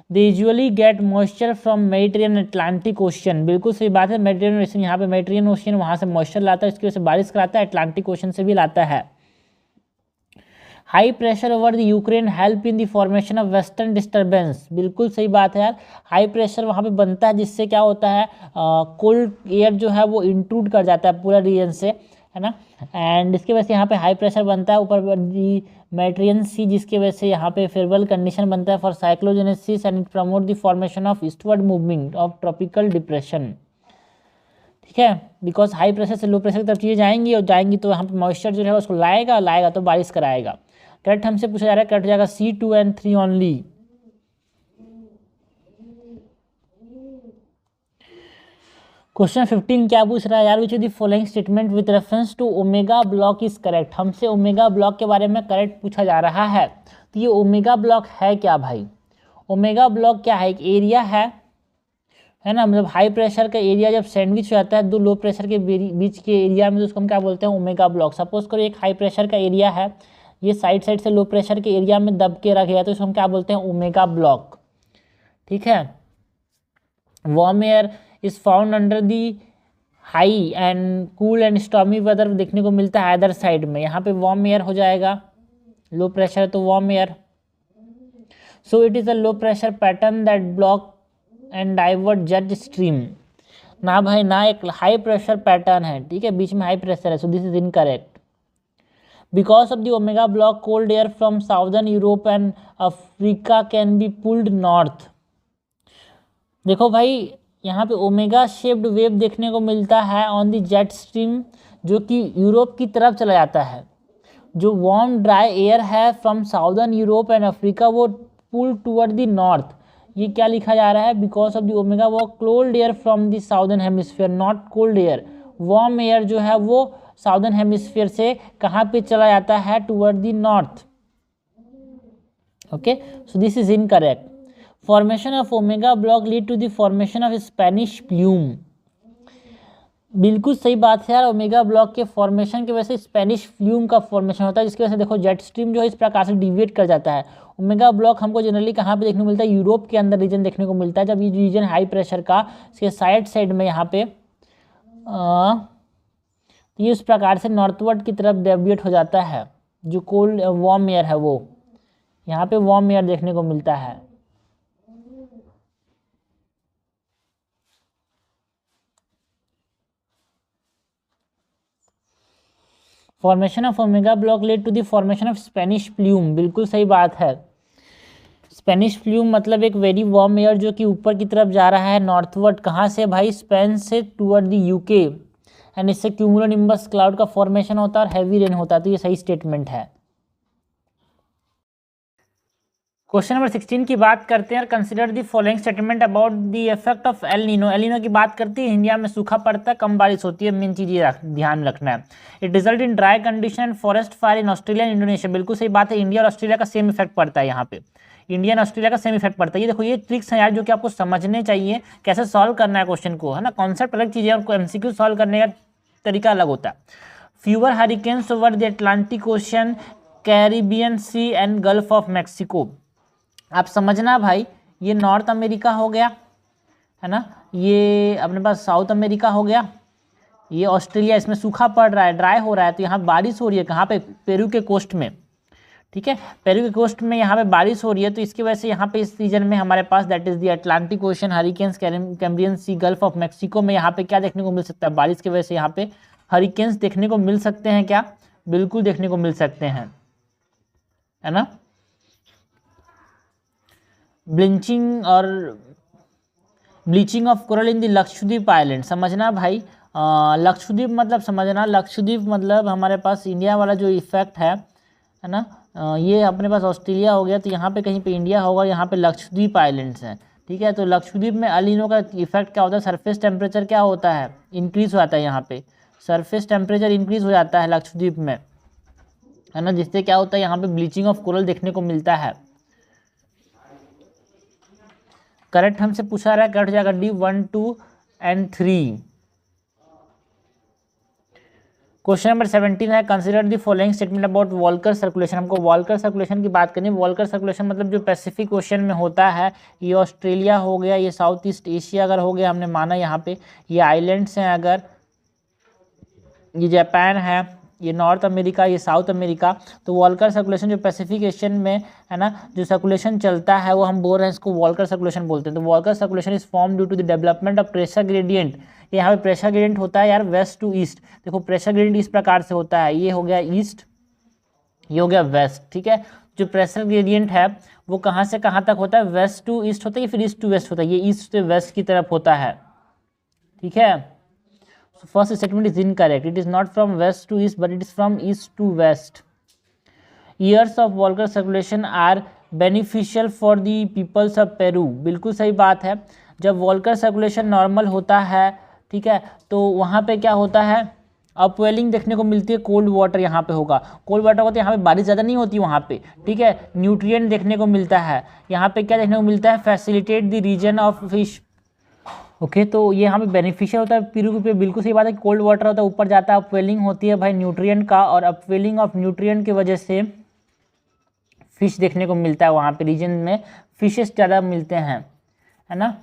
They usually get moisture from Mediterranean Atlantic Ocean, बिल्कुल सही बात है, मेडिटेरियन ओशन, यहाँ पे मेडिटेरियन ओशन वहाँ से मॉइस्चर लाता है, इसकी वजह से बारिश कराता है, अटलांटिक ओशन से भी लाता है। High pressure over the Ukraine help in the formation of western disturbance, बिल्कुल सही बात है यार, हाई प्रेशर वहाँ पे बनता है जिससे क्या होता है कोल्ड एयर जो है वो इंट्रूड कर जाता है पूरा रीजन से, है ना, एंड इसकी वजह से यहाँ पे हाई प्रेशर बनता है ऊपर दी मेडिटेरियन सी, जिसकी वजह से यहाँ पे फेवरेबल कंडीशन बनता है for cyclogenesis and it promote the formation of eastward movement of tropical depression, ठीक है, बिकॉज हाई प्रेशर से लो प्रेशर की तरफ चीज़ें जाएंगी और जाएंगी तो यहाँ पे मॉइस्चर जो है उसको लाएगा तो बारिश कराएगा। करेक्ट हमसे पूछा जा रहा है, करेक्ट हो जाएगा सी 2 और 3 ओनली। क्वेश्चन 15 क्या पूछ रहा है यार, which is the following statement with reference to omega block is correct. हमसे ओमेगा ब्लॉक के बारे में करेक्ट पूछा जा रहा है, तो ये ओमेगा ब्लॉक है क्या भाई, ओमेगा ब्लॉक क्या है, एक एरिया है ना, मतलब हाई प्रेशर का एरिया जब सैंडविच हो जाता है दो लो प्रेशर के बीच के एरिया में, तो उसको हम क्या बोलते हैं, ओमेगा ब्लॉक। सपोज करो एक हाई प्रेशर का एरिया है, ये साइड से लो प्रेशर के एरिया में दब के रख गया, तो इसको हम क्या बोलते हैं, ओमेगा ब्लॉक, ठीक है। Warm air is found under the high and cool and stormy weather देखने को मिलता है अदर साइड में, यहाँ पे वार्म एयर हो जाएगा, लो प्रेशर तो warm air. So it is a low pressure pattern that block and divert jet stream, ना भाई ना, एक हाई प्रेशर पैटर्न है, ठीक है, बीच में हाई प्रेशर है, सो this is incorrect. Because of the omega block cold air from southern Europe and Africa can be pulled north. देखो भाई यहाँ पे ओमेगा शेप्ड वेव देखने को मिलता है ऑन द जेट स्ट्रीम, जो कि यूरोप की तरफ चला जाता है। जो वार्म ड्राई एयर है from southern Europe and Africa वो पुल टूवर्ड द नॉर्थ, ये क्या लिखा जा रहा है, बिकॉज ऑफ द ओमेगा वो cold air from the southern hemisphere, not cold air, warm air जो है वो साउदर्न हेमिस्फीयर से कहाँ पे चला जाता है, toward the north. Okay, so this is incorrect. Formation of omega block lead to the formation of Spanish plume. बिल्कुल सही बात है यार। ओमेगा ब्लॉक के फॉर्मेशन की वजह से स्पेनिश फ्लूम का फॉर्मेशन होता है, जिसकी वजह से देखो जेट स्ट्रीम जो है इस प्रकार से डिविएट कर जाता है। ओमेगा ब्लॉक हमको जनरली कहाँ पे देखने को मिलता है, यूरोप के अंदर रीजन देखने को मिलता है। जब ये रीजन हाई प्रेशर का इसके साइड में यहाँ पे तो ये उस प्रकार से नॉर्थवर्ड की तरफ डेविएट हो जाता है। जो कोल्ड वार्म एयर है वो यहाँ पे वार्म एयर देखने को मिलता है। Formation of omega block led to the formation of Spanish plume, बिल्कुल सही बात है। स्पेनिश फ्लूम मतलब एक वेरी वार्म एयर जो कि ऊपर की तरफ जा रहा है नॉर्थवर्ड, कहाँ से भाई, स्पेन से टूवर्ड द यूके, एंड इससे क्यूमुलोनिम्बस क्लाउड का फॉर्मेशन होता है और हैवी रेन होता है। तो ये सही स्टेटमेंट है। क्वेश्चन नंबर 16 की बात करते हैं। Consider the following statement about the effect of El Nino. El Nino की बात करते हैं, इंडिया में सूखा पड़ता है, कम बारिश होती है, मेन चीज ये ध्यान रखना है। It result in dry condition and forest fire in Australia and Indonesia, बिल्कुल सही बात है। इंडिया और ऑस्ट्रेलिया का सेम इफेक्ट पड़ता है यहाँ पे, इंडिया और ऑस्ट्रेलिया का सेम इफेक्ट पड़ता है। ये देखो ये ट्रिक्स हैं यार जो कि आपको समझने चाहिए, कैसे सॉल्व करना है क्वेश्चन को, है ना। कॉन्सेप्ट अलग चीज़ है और एमसीक्यू सॉल्व करने का तरीका अलग होता है। Fewer hurricanes over the Atlantic ocean, Caribbean sea and gulf of Mexico. आप समझना भाई, ये नॉर्थ अमेरिका हो गया, है ना, ये अपने पास साउथ अमेरिका हो गया, ये ऑस्ट्रेलिया, इसमें सूखा पड़ रहा है, ड्राई हो रहा है। तो यहाँ बारिश हो रही है कहाँ पे, पेरू के कोस्ट में, ठीक है, पेरू के कोस्ट में यहाँ पे बारिश हो रही है। तो इसकी वजह से यहाँ पे इस रीजन में हमारे पास that is the Atlantic Ocean, hurricanes, Caribbean Sea, Gulf of Mexico में यहाँ पे क्या देखने को मिल सकता है, बारिश की वजह से यहाँ पे हरिकेन्स देखने को मिल सकते हैं। क्या, बिल्कुल देखने को मिल सकते हैं, है ना। Bleaching of coral in the Lakshadweep island, समझना भाई। लक्षद्वीप मतलब समझना, लक्षद्वीप मतलब हमारे पास इंडिया वाला जो इफेक्ट है ना, ये अपने पास ऑस्ट्रेलिया हो गया। तो यहाँ पे कहीं पे इंडिया होगा, यहाँ पे लक्षद्वीप आइलैंड्स हैं, ठीक है। तो लक्षद्वीप में अल नीनो का इफेक्ट क्या होता है, सरफेस टेम्परेचर क्या होता है, इंक्रीज हो जाता है। यहाँ पे सरफेस टेम्परेचर इंक्रीज हो जाता है लक्षद्वीप में, है ना, जिससे क्या होता है यहाँ पे ब्लीचिंग ऑफ कोरल देखने को मिलता है। करेक्ट हमसे पूछा रहा है, कट जाएगा डी 1, 2 एंड 3। क्वेश्चन नंबर 17 है, consider the following statement about Volker circulation. हमको वॉल्कर सर्कुलेशन की बात करनी है। वॉल्कर सर्कुलेशन मतलब जो पैसिफिक ओशन में होता है, ये ऑस्ट्रेलिया हो गया, ये साउथ ईस्ट एशिया अगर हो गया, हमने माना यहाँ पे ये आइलैंड्स हैं, अगर ये जापान है, ये नॉर्थ अमेरिका, ये साउथ अमेरिका। तो वॉल्कर सर्कुलेशन जो पैसिफिक एशियन में है ना, जो सर्कुलेशन चलता है वो हम बोल रहे हैं इसको वॉल्कर सर्कुलेशन बोलते हैं। तो Walker circulation is form due to the development of pressure gradient. यहाँ पे प्रेशर ग्रेडियंट होता है यार वेस्ट टू ईस्ट। देखो प्रेशर ग्रेडियंट इस प्रकार से होता है, ये हो गया ईस्ट, ये हो गया वेस्ट, ठीक है। जो प्रेशर ग्रेडियंट है वो कहाँ से कहाँ तक होता है, वेस्ट टू ईस्ट होता है, फिर ईस्ट टू वेस्ट होता है, ये ईस्ट से वेस्ट की तरफ होता है, ठीक है। First statement is incorrect, it is not from west to east but it is from east to west. Years of Walker circulation are beneficial for the peoples of Peru, बिल्कुल सही बात है। जब वॉल्कर सर्कुलेशन नॉर्मल होता है, ठीक है, तो वहाँ पे क्या होता है, अपवेलिंग देखने को मिलती है, कोल्ड वाटर यहाँ पे होगा, कोल्ड वाटर होता है, यहाँ पे बारिश ज़्यादा नहीं होती वहाँ पे, ठीक है। न्यूट्रिएंट देखने को मिलता है, यहाँ पे क्या देखने को मिलता है, facilitate the reason of fish, okay. तो ये यहाँ पे बेनिफिशियल होता है पेरू पे, बिल्कुल सही बात है। कोल्ड वाटर होता है, ऊपर जाता है, अपवेलिंग होती है भाई न्यूट्रिएंट का, और अपवेलिंग ऑफ न्यूट्रिएंट की वजह से फिश देखने को मिलता है, वहाँ पे रीजन में फिशेस ज़्यादा मिलते हैं, है ना।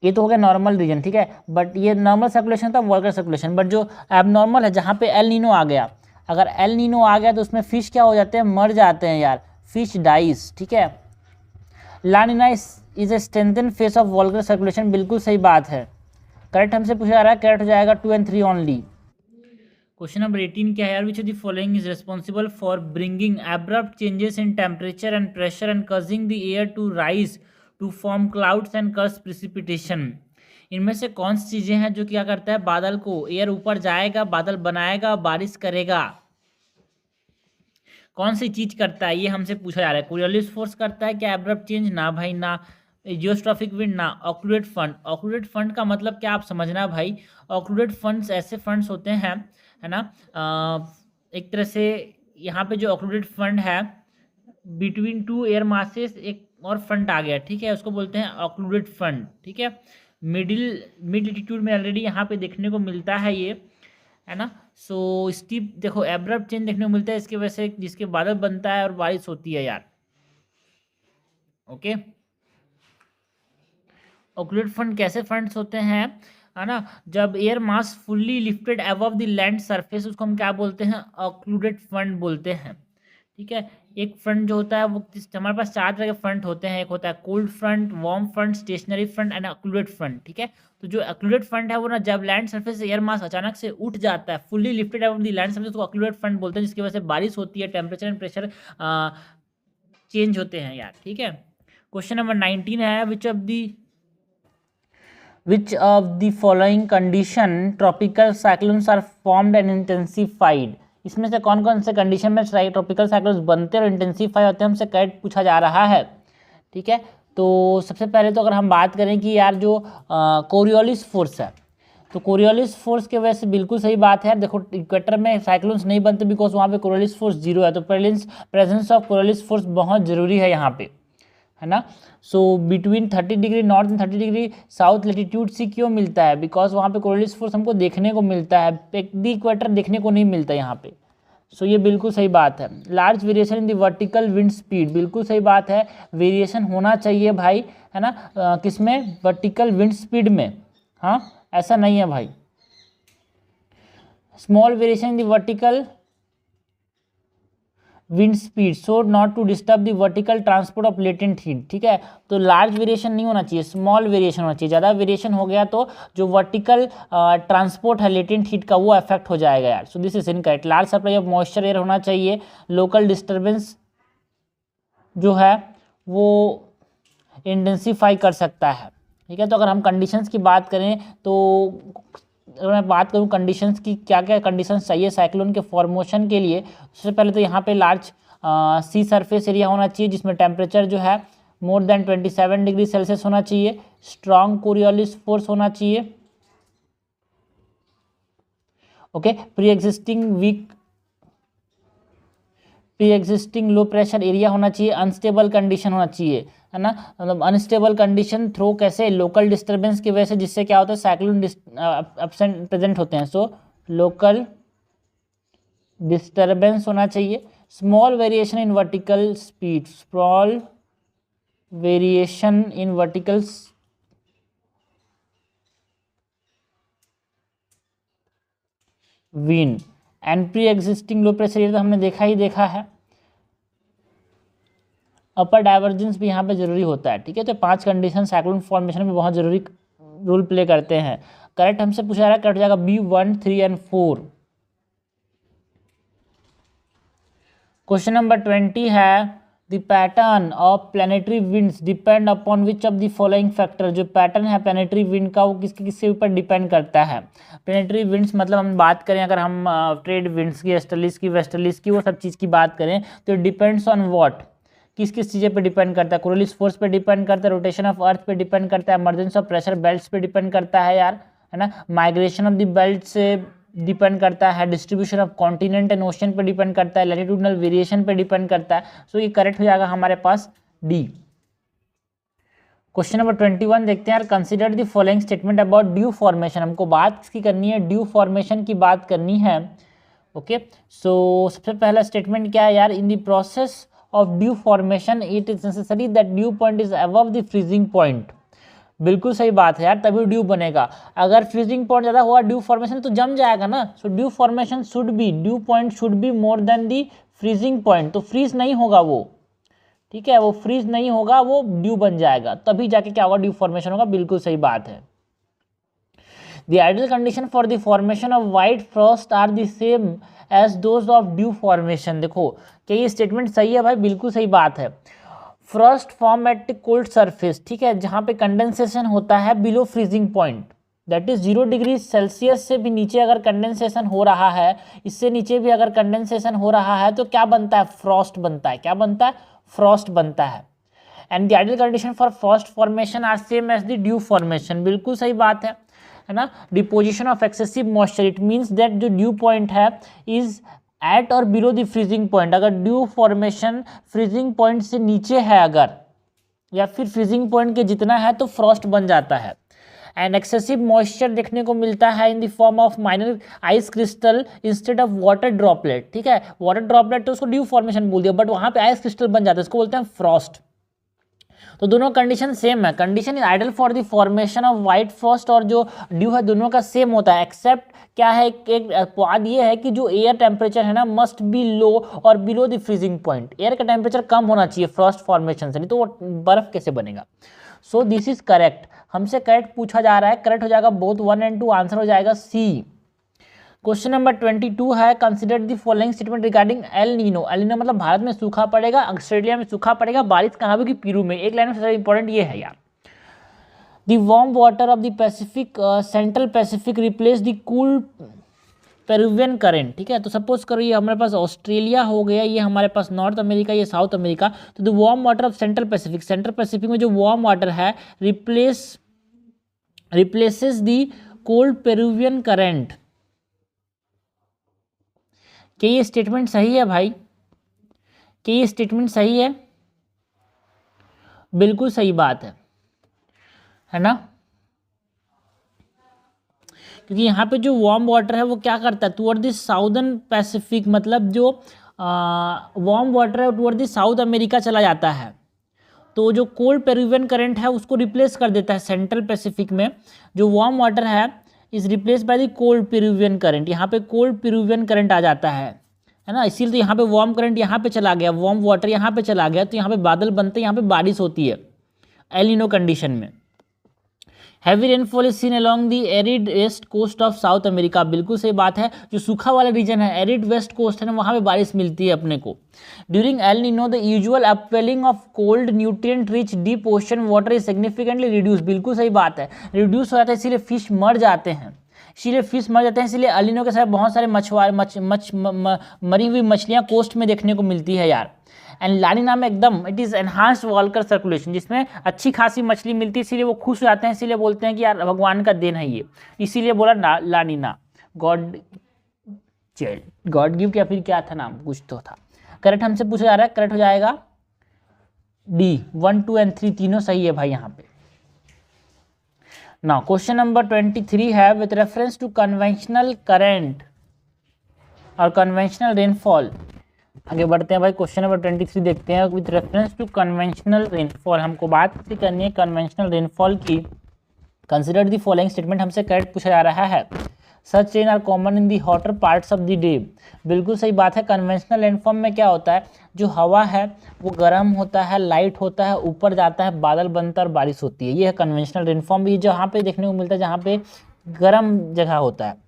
ये तो हो गया नॉर्मल रीजन, ठीक है। बट ये नॉर्मल सर्कुलेशन था, वॉल्कर सर्कुलेशन। बट जो एबनॉर्मल है, जहाँ पे एल नीनो आ गया, अगर एल नीनो आ गया तो उसमें फिश क्या हो जाते हैं, मर जाते हैं यार, फिश डाइस, ठीक है। La Nina is a strengthen phase of Walker circulation, बिल्कुल सही बात है। करेक्ट हमसे पूछा जा रहा है, करेक्ट हो जाएगा 2 and 3 ओनली। क्वेश्चन नंबर 18 क्या है यार, which of the following is responsible for bringing abrupt changes in temperature and pressure and causing the air to rise to form clouds and cause precipitation. इनमें से कौन सी चीज़ें हैं जो क्या करता है, बादल को, एयर ऊपर जाएगा, बादल बनाएगा, बारिश करेगा, कौन सी चीज करता है, ये हमसे पूछा जा रहा है। कोरियोलिस फोर्स करता है क्या एब्रप्ट चेंज, ना भाई ना। जियोस्ट्रॉफिक विंड, ना। ऑक्लूडेट फंड, ऑक्लूडेट फंड का मतलब क्या आप समझना भाई, ऑक्लूडेट फंड्स ऐसे फंड्स होते हैं, है ना, एक तरह से यहाँ पे जो ऑक्लूडेट फंड है बिटवीन 2 एयर मासेस एक और फंड आ गया, ठीक है, उसको बोलते हैं ऑक्लूडेट फंड, ठीक है। मिड एल्टीट्यूड में ऑलरेडी यहाँ पे देखने को मिलता है ये, है ना। सो स्टीप देखो एब्रप्ट चेंज देखने को मिलता है इसकी वजह से, जिसके बादल बनता है और बारिश होती है यार। ओके, ऑक्लूडेड फ्रंट कैसे फ्रंट्स होते हैं, है ना, जब air mass fully lifted above the land surface, उसको हम क्या बोलते हैं, ऑक्लूडेड फ्रंट बोलते हैं। ठीक है, एक फ्रंट जो होता है वो हमारे पास चार तरह के फ्रंट होते हैं, एक होता है cold front, warm front, stationary front and occluded front. ठीक है, तो जो ऑक्लूडेड फ्रंट है वो ना जब लैंड सरफेस से एयर मास अचानक से उठ जाता है, fully lifted above the land surface, उसको ऑक्लूडेड फ्रंट बोलते हैं, जिसकी वजह से बारिश होती है, टेम्परेचर एंड प्रेशर चेंज होते हैं यार। ठीक है, क्वेश्चन नंबर 19 है, which of the following condition tropical cyclones are formed and intensified? इसमें से कौन कौन से कंडीशन में ट्रॉपिकल साइक्लोन्स बनते और इंटेंसीफाई होते हैं, हमसे करेक्ट पूछा जा रहा है। ठीक है, तो सबसे पहले तो अगर हम बात करें कि यार जो कोरियोलिस फोर्स है, तो कोरियोलिस फोर्स के वजह से बिल्कुल सही बात है यार। देखो इक्वेटर में साइक्लोन्स नहीं बनते बिकॉज वहाँ पे कोरियोलिस फोर्स जीरो है, तो प्रेजेंस ऑफ कोरियोलिस फोर्स बहुत जरूरी है यहाँ पे, है ना। So between 30 degree north and 30 degree south latitude से क्यों मिलता है, बिकॉज वहाँ पे कोरियोलिस फोर्स हमको देखने को मिलता है, द इक्वेटर देखने को नहीं मिलता यहाँ पे। सो ये बिल्कुल सही बात है। Large variation in the vertical wind speed, बिल्कुल सही बात है, वेरिएशन होना चाहिए भाई, है ना, किसमें, वर्टिकल विंड स्पीड में, हाँ ऐसा नहीं है भाई। Small variation in the vertical wind speed so not to disturb the vertical transport of latent heat. ठीक है, तो लार्ज वेरिएशन नहीं होना चाहिए, स्मॉल वेरिएशन होना चाहिए। ज़्यादा वेरिएशन हो गया तो जो वर्टिकल ट्रांसपोर्ट है लेटेंट हीट का वो अफेक्ट हो जाएगा यार। सो this is incorrect. Large supply of moisture air होना चाहिए। लोकल डिस्टर्बेंस जो है वो इंटेंसीफाई कर सकता है। ठीक है, तो अगर हम कंडीशंस की बात करें तो अगर मैं बात करूं कंडीशंस की, क्या क्या कंडीशंस चाहिए साइक्लोन के फॉर्मेशन के लिए, सबसे पहले तो यहाँ पे लार्ज सी सरफेस एरिया होना चाहिए जिसमें टेम्परेचर जो है मोर देन 27 डिग्री सेल्सियस होना चाहिए। स्ट्रॉन्ग कोरियोलिस फोर्स होना चाहिए। Okay, pre existing low pressure area होना चाहिए। अनस्टेबल कंडीशन होना चाहिए, है ना, मतलब अनस्टेबल कंडीशन थ्रो कैसे, लोकल डिस्टर्बेंस की वजह से, जिससे क्या होता है साइक्लोन एब्सेंट प्रेजेंट होते हैं। सो लोकल डिस्टर्बेंस होना चाहिए। Small variation in vertical speed, small variation in vertical wind and pre existing low pressure area तो हमने देखा है। अपर डाइवर्जेंस भी यहाँ पे जरूरी होता है। ठीक है, तो 5 कंडीशन साइक्लोन फॉर्मेशन में बहुत जरूरी रोल प्ले करते हैं। करेक्ट हमसे पूछा जा रहा है, करेक्ट हो जाएगा B1, 3 एंड 4। क्वेश्चन नंबर 20 है, the pattern of planetary winds depend upon which of the following factor. जो पैटर्न है प्लैनेटरी विंड का वो किसके ऊपर डिपेंड करता है। प्लैनेटरी विंड्स मतलब हम बात करें अगर हम ट्रेड विंड्स की, ईस्टर्लीज की, वेस्टर्लीज की, वो सब चीज़ की बात करें तो डिपेंड्स ऑन व्हाट, किस चीज़ें पे डिपेंड करता है। कोरियोलिस फोर्स पे डिपेंड करता है, रोटेशन ऑफ अर्थ पे डिपेंड करता है, इमर्जेंस ऑफ प्रेशर बेल्ट्स पे डिपेंड करता है यार, है ना, माइग्रेशन ऑफ द बेल्ट से डिपेंड करता है, distribution of continent and ocean पे डिपेंड करता है, लैटिट्यूडनल वेरिएशन पे डिपेंड करता है। सो ये करेक्ट हो जाएगा हमारे पास डी। क्वेश्चन नंबर 21 देखते हैं यार, consider the following statement about due formation. हमको बात किसकी करनी है, ड्यू फॉर्मेशन की बात करनी है। ओके, सो सबसे पहला स्टेटमेंट क्या है यार, in the process of due formation it is necessary that due point is above the freezing point. बिल्कुल सही बात है यार, तभी ड्यू बनेगा। अगर फ्रीजिंग पॉइंट ज़्यादा हुआ ड्यू फॉर्मेशन तो जम जाएगा ना। So due formation should be, due point should be more than the freezing point, तो फ्रीज नहीं होगा वो। ठीक है, वो फ्रीज नहीं होगा, वो ड्यू बन जाएगा, तभी जाके क्या होगा, ड्यू फॉर्मेशन होगा। बिल्कुल सही बात है। The ideal condition for the formation of white frost are the same as those of dew formation। देखो क्या ये स्टेटमेंट सही है भाई, बिल्कुल सही बात है। Frost form at cold surface, ठीक है, जहाँ पे कंडेंसेशन होता है below freezing point, that is 0 degree Celsius से भी नीचे अगर कंडेंसेशन हो रहा है, इससे नीचे भी अगर कंडेंसेशन हो रहा है तो क्या बनता है, फ्रॉस्ट बनता है। क्या बनता है, फ्रॉस्ट बनता है। And the ideal condition for frost formation are same as the dew formation. बिल्कुल सही बात है ना। Deposition of excessive moisture, it means that जो ड्यू पॉइंट है is at or below the freezing point. अगर ड्यू फॉर्मेशन फ्रीजिंग पॉइंट से नीचे है अगर, या फिर फ्रीजिंग पॉइंट के जितना है तो फ्रॉस्ट बन जाता है। एंड एक्सेसिव मॉइस्चर देखने को मिलता है in the form of minor ice crystal instead of water droplet. ठीक है, वाटर ड्रॉपलेट तो उसको ड्यू फॉर्मेशन बोल दिया, बट वहाँ पे आइस क्रिस्टल बन जाता है, इसको बोलते हैं फ्रॉस्ट। तो दोनों कंडीशन सेम है, condition is ideal for the formation of white frost और जो ड्यू है दोनों का सेम होता है, एक्सेप्ट क्या है, एक बात ये है कि जो एयर टेम्परेचर है ना मस्ट बी लो और below the freezing point, air का टेम्परेचर कम होना चाहिए फ्रॉस्ट फॉर्मेशन से, नहीं तो वो बर्फ कैसे बनेगा। सो दिस इज करेक्ट, हमसे करेक्ट पूछा जा रहा है, करेक्ट हो जाएगा बोथ 1 and 2, आंसर हो जाएगा सी। क्वेश्चन नंबर 22 है, consider the following statement regarding El Nino. El Nino मतलब भारत में सूखा पड़ेगा, ऑस्ट्रेलिया में सूखा पड़ेगा, बारिश कहाँ होगी, पेरू में। एक लाइन में सबसे इंपॉर्टेंट ये है यार, the warm water of the Pacific central Pacific replace the cool Peruvian current. ठीक है, तो सपोज करो ये हमारे पास ऑस्ट्रेलिया हो गया, ये हमारे पास नॉर्थ अमेरिका, ये साउथ अमेरिका, तो the warm water of central Pacific, central Pacific में जो वार्म वाटर है replaces the cold Peruvian current. क्या ये स्टेटमेंट सही है भाई, क्या ये स्टेटमेंट सही है? बिल्कुल सही बात है ना, क्योंकि यहाँ पे जो वार्म वाटर है वो क्या करता है, टुवर्ड द साउदर्न पैसिफिक, मतलब जो वार्म वाटर है टुवर्ड द साउथ अमेरिका चला जाता है, तो जो कोल्ड पेरुवियन करंट है उसको रिप्लेस कर देता है। सेंट्रल पैसिफिक में जो वार्म वाटर है is replace by the cold Peruvian current, यहाँ पे कोल्ड पेरुवियन करंट आ जाता है ना, इसीलिए तो यहाँ पे वार्म करंट यहाँ पे चला गया, वार्म वाटर यहाँ पे चला गया, तो यहाँ पे बादल बनते हैं, यहाँ पे बारिश होती है एल नीनो कंडीशन में। Heavy rainfall is seen along the arid west coast of South America, बिल्कुल सही बात है, जो सूखा वाला रीजन है एरिड वेस्ट कोस्ट है ना, वहाँ पे बारिश मिलती है अपने को। During El Nino the usual upwelling of cold nutrient rich deep ocean water is significantly reduce, बिल्कुल सही बात है, रिड्यूस हो जाता है, इसीलिए फिश मर जाते हैं, इसीलिए एल नीनो के साथ बहुत सारे मरी हुई मछलियाँ कोस्ट में देखने को मिलती है यार। एंड लानिना में एकदम it is enhanced Volker circulation, जिसमें अच्छी खासी मछली मिलती है, इसीलिए वो खुश हो जाते हैं, इसीलिए बोलते हैं कि यार भगवान का देन है ये, इसीलिए बोला लानिना, गॉड गिफ्ट या फिर क्या था नाम, कुछ तो था। करेक्ट हमसे पूछा जा रहा है, करेक्ट हो जाएगा डी, 1, 2 and 3 तीनों सही है भाई यहाँ पे। नाउ क्वेश्चन नंबर 23 है, with reference to conventional current और कन्वेंशनल रेनफॉल। आगे बढ़ते हैं भाई, क्वेश्चन नंबर 23 देखते हैं, with reference to conventional rainfall, हमको बात करनी है कन्वेंशनल रेनफॉल की। कंसिडर द फॉलोइंग स्टेटमेंट, हमसे करेक्ट पूछा जा रहा है, such rain are common in the hotter parts of the day, बिल्कुल सही बात है। कन्वेंशनल रेनफॉल में क्या होता है, जो हवा है वो गर्म होता है, लाइट होता है, ऊपर जाता है, बादल बनता है और बारिश होती है, ये है कन्वेंशनल रेनफॉल। ये जहाँ पे देखने को मिलता है जहाँ पे गर्म जगह होता है।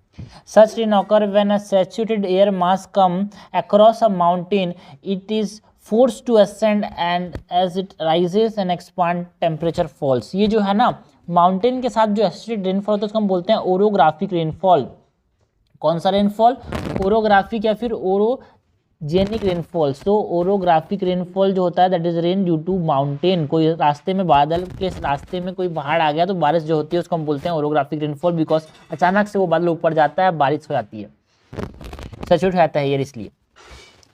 Such rain occur when a saturated air mass come across a mountain. It is forced to ascend and as it rises and expand, temperature falls. ये जो है ना माउंटेन के साथ जो एसिड रेनफॉल होता है उसको हम बोलते हैं ओरोग्राफिक रेनफॉल। कौन सा रेनफॉल, ओरोग्राफिक या फिर ओरोजेनिक रेनफॉल। तो ओरोग्राफिक रेनफॉल जो होता है that is rain due to mountain, कोई रास्ते में बादल के रास्ते में कोई पहाड़ आ गया तो बारिश जो होती है उसको हम बोलते हैं ओरोग्राफिक रेनफॉल, बिकॉज अचानक से वो बादल ऊपर जाता है, बारिश हो जाती है, सचुरेट हो जाता है ये, इसलिए।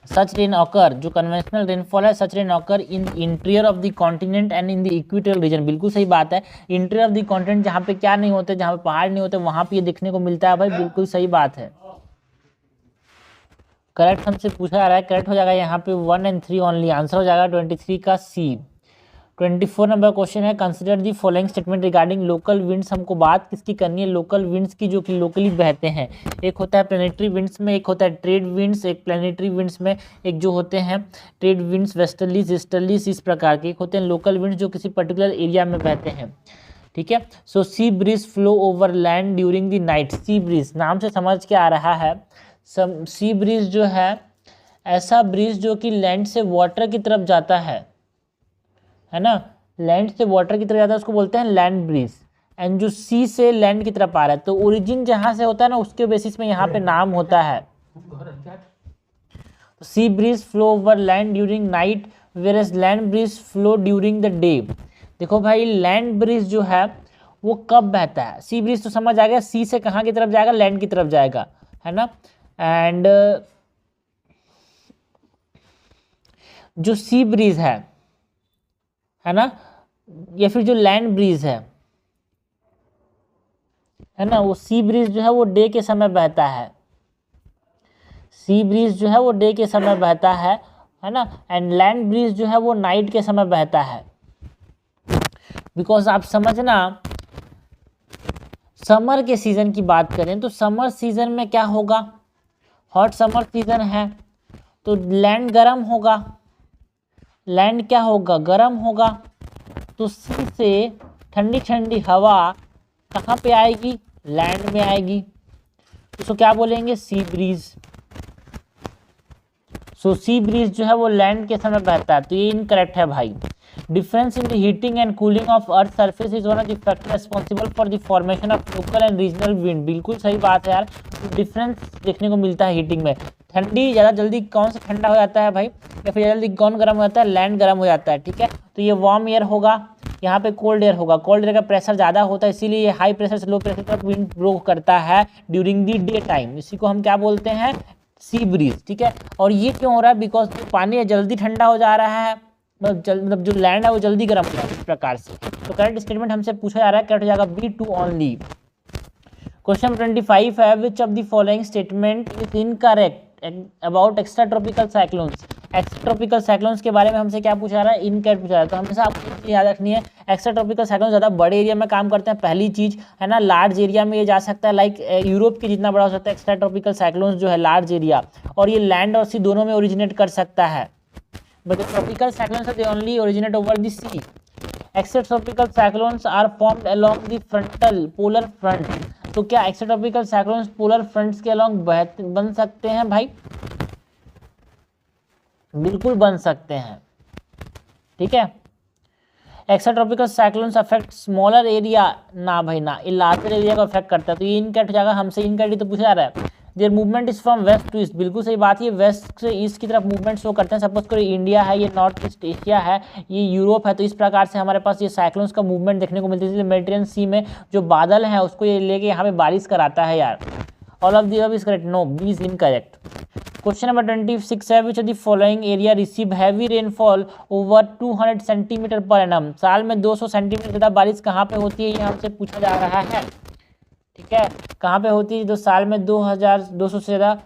सच रेन ऑकर, जो कन्वेंशनल रेनफॉल है, such rain occur in interior of the continent and in the equatorial region, बिल्कुल सही बात है। इंटीरियर ऑफ द कॉन्टिनेंट जहाँ पे क्या नहीं होते, जहाँ पे पहाड़ नहीं होते, वहाँ पे ये देखने को मिलता है भाई, बिल्कुल सही बात है। करेक्ट हमसे पूछा जा रहा है, करेक्ट हो जाएगा यहाँ पे 1 and 3 ओनली, आंसर हो जाएगा 23 का सी। 24 नंबर क्वेश्चन है, consider the following statement regarding local winds. हमको बात किसकी करनी है, लोकल विंड्स की, जो कि लोकली बहते हैं। एक होता है प्लेनेटरी विंड्स में, एक होता है ट्रेड विंड्स, एक प्लेनेटरी विंड्स में, एक जो होते हैं ट्रेड विंड्स वेस्टर्लीज ईस्टर्लीज, इस प्रकार के। एक होते हैं लोकल विंड्स जो किसी पर्टिकुलर एरिया में बहते हैं, ठीक है। So sea breeze flow over land during the night. Sea breeze नाम से समझ के आ रहा है, सी ब्रीज जो है ऐसा ब्रीज जो कि लैंड से वाटर की तरफ जाता है ना, लैंड से वाटर की तरफ जाता है, उसको बोलते हैं लैंड ब्रीज। एंड जो सी से लैंड की तरफ आ रहा है, तो ओरिजिन जहां से होता है ना उसके बेसिस में यहाँ पे नाम होता है। सी breeze flow over land during night whereas land breeze flow during the day. देखो भाई, लैंड ब्रीज जो है वो कब बहता है, सी ब्रीज तो समझ आ गया, सी से कहाँ की तरफ जाएगा, लैंड की तरफ जाएगा, है ना। एंड जो सी ब्रीज है ना, या फिर जो लैंड ब्रीज है, है ना, वो सी ब्रीज जो है वो डे के समय बहता है, सी ब्रीज जो है वो डे के समय बहता है ना, एंड लैंड ब्रीज जो है वो नाइट के समय बहता है। बिकॉज आप समझना, समर के सीजन की बात करें तो समर सीजन में क्या होगा, हॉट समर सीजन है तो लैंड गर्म होगा, लैंड क्या होगा, गर्म होगा, तो सी से ठंडी ठंडी हवा कहाँ पे आएगी, लैंड में आएगी, उसको क्या बोलेंगे, सी ब्रीज। सो सी ब्रीज जो है वो लैंड के समय बहता है, तो ये इनकरेक्ट है भाई। Difference in the heating and cooling of earth surface is one of the factor responsible for the formation of local and regional wind. बिल्कुल सही बात है यार, डिफरेंस देखने को मिलता है हीटिंग में। ठंडी ज़्यादा जल्दी कौन सा ठंडा हो जाता है भाई, या फिर जल्दी कौन गर्म हो जाता है, लैंड गर्म हो जाता है, ठीक है। तो ये वार्म एयर होगा, यहाँ पे कोल्ड एयर होगा, कोल्ड एयर का प्रेशर ज़्यादा होता है, इसीलिए हाई प्रेशर से लो प्रेशर तक विंड ब्लो करता है ड्यूरिंग दी डे टाइम, इसी को हम क्या बोलते हैं, सी ब्रीज, ठीक है। और ये क्यों हो रहा है, बिकॉज पानी है जल्दी ठंडा हो जा रहा है, मतलब जो लैंड है वो जल्दी गर्म हो रहा है, इस प्रकार से। तो करेक्ट स्टेटमेंट हमसे पूछा जा रहा है, करेक्ट हो जाएगा बी टू ओनली। क्वेश्चन 25 है, which of the following statement is incorrect about extra tropical cyclones. Extra tropical cyclones के बारे में हमसे क्या पूछा जा रहा है, इनकरेक्ट पूछा जा रहा है। तो हमेशा आपको याद रखनी है, एक्स्ट्रा ट्रॉपिकल साइक्लोन ज़्यादा बड़े एरिया में काम करते हैं, पहली चीज़ है ना, लार्ज एरिया में ये जा सकता है, लाइक यूरोप के जितना बड़ा हो सकता है एक्स्ट्रा ट्रॉपिकल साइक्लोन्स जो है लार्ज एरिया, और ये लैंड और सी दोनों में ओरिजिनेट कर सकता है। But the tropical cyclones are they only originate over the sea. Extratropical cyclones are formed along the frontal polar front. तो क्या extratropical cyclones polar fronts के along बन सकते हैं भाई, बिल्कुल बन सकते हैं, ठीक है। एक्स्ट्राट्रॉपिकल साइक्लोन्स अफेक्ट स्मॉलर एरिया, ना भाई ना, ये लार्जर एरिया को अफेक्ट करता है, तो ये इनकरेक्ट हो जाएगा, हमसे इनकरेक्ट तो पूछा जा रहा है। Their movement is from west to east, बिल्कुल सही बात है, वेस्ट से ईस्ट की तरफ मूवमेंट शो करते हैं। सपोज करो इंडिया है, ये नॉर्थ ईस्ट एशिया है, ये यूरोप है, तो इस प्रकार से हमारे पास ये साइक्लोन्स का मूवमेंट देखने को मिलती है। इसलिए मेडिटेरियन सी में जो बादल है उसको ये लेके यहाँ पे बारिश कराता है यार। All of the above is correct, no, B is incorrect. Question number 26 है, which of the following area receive heavy rainfall over 200 centimetre per annum. साल में 200 सेंटीमीटर ज़्यादा बारिश कहाँ पे होती है, ये हमसे पूछा जा रहा है, ठीक है। कहाँ पे होती है, तो साल में 2200 से ज़्यादा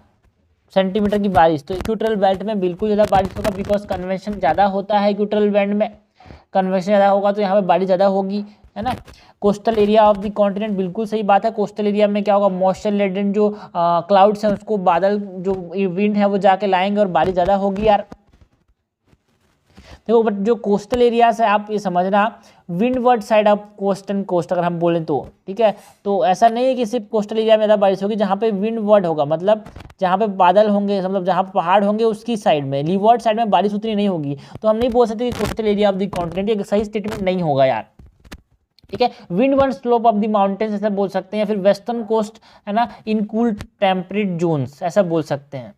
सेंटीमीटर की बारिश, तो इक्वेटोरियल बेल्ट में बिल्कुल ज़्यादा बारिश होगा, बिकॉज कन्वेक्शन ज़्यादा होता है इक्वेटोरियल बेल्ट में, कन्वेक्शन ज़्यादा होगा तो यहाँ पे बारिश ज़्यादा होगी, है ना। Coastal area of the continent, बिल्कुल सही बात है, कोस्टल एरिया में क्या होगा, मॉइस्चर लेडेन जो क्लाउड्स हैं उसको बादल जो विंड है वो जाके लाएंगे और बारिश ज़्यादा होगी यार। देखो बट जो कोस्टल एरियाज है आप ये समझना, विंडवर्ड साइड ऑफ कोस्ट अगर हम बोलें तो, ठीक है। तो ऐसा नहीं है कि सिर्फ कोस्टल एरिया में ज़्यादा बारिश होगी, जहाँ पे विंडवर्ड होगा मतलब जहाँ पे बादल होंगे, मतलब जहाँ पे पहाड़ होंगे उसकी साइड में, लीवर्ड साइड में बारिश उतनी नहीं होगी। तो हम नहीं बोल सकते कि coastal area of the continent, ये सही स्टेटमेंट नहीं होगा यार, ठीक है। Windward slope of the mountains ऐसा बोल सकते हैं, या फिर वेस्टर्न कोस्ट है ना, इन कूल टेम्परेट जोन्स ऐसा बोल सकते हैं।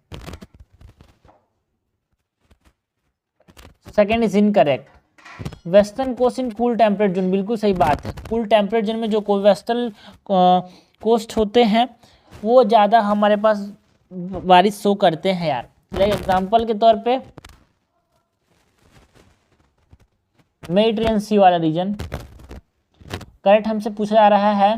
Second is incorrect, western coast in cool temperate zone, बिल्कुल सही बात है। कूल टेम्परेट जोन में जो वेस्टर्न कोस्ट होते हैं वो ज़्यादा हमारे पास बारिश शो करते हैं यार। लाइक एग्जांपल के तौर पे मेडिटेरियन सी वाला रीजन, करेक्ट हमसे पूछा जा रहा है,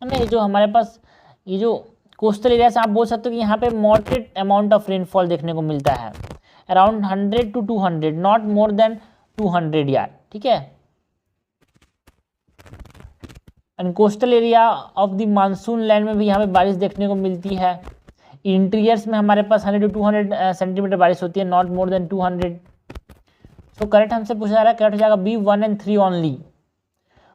नहीं जो हमारे पास ये जो कोस्टल एरिया से आप बोल सकते हो कि यहाँ पे मॉडरेट अमाउंट ऑफ रेनफॉल देखने को मिलता है, around 100 to 200, not more than 200 यार, ठीक है। And coastal area of the monsoon land में भी यहाँ पे बारिश देखने को मिलती है। इंटीरियर्स में हमारे पास 100 to 200 सेंटीमीटर बारिश होती है, नॉट मोर देन 200। तो करेक्ट हमसे पूछा जा रहा है, करेक्ट हो जाएगा बी 1 and 3 ओनली।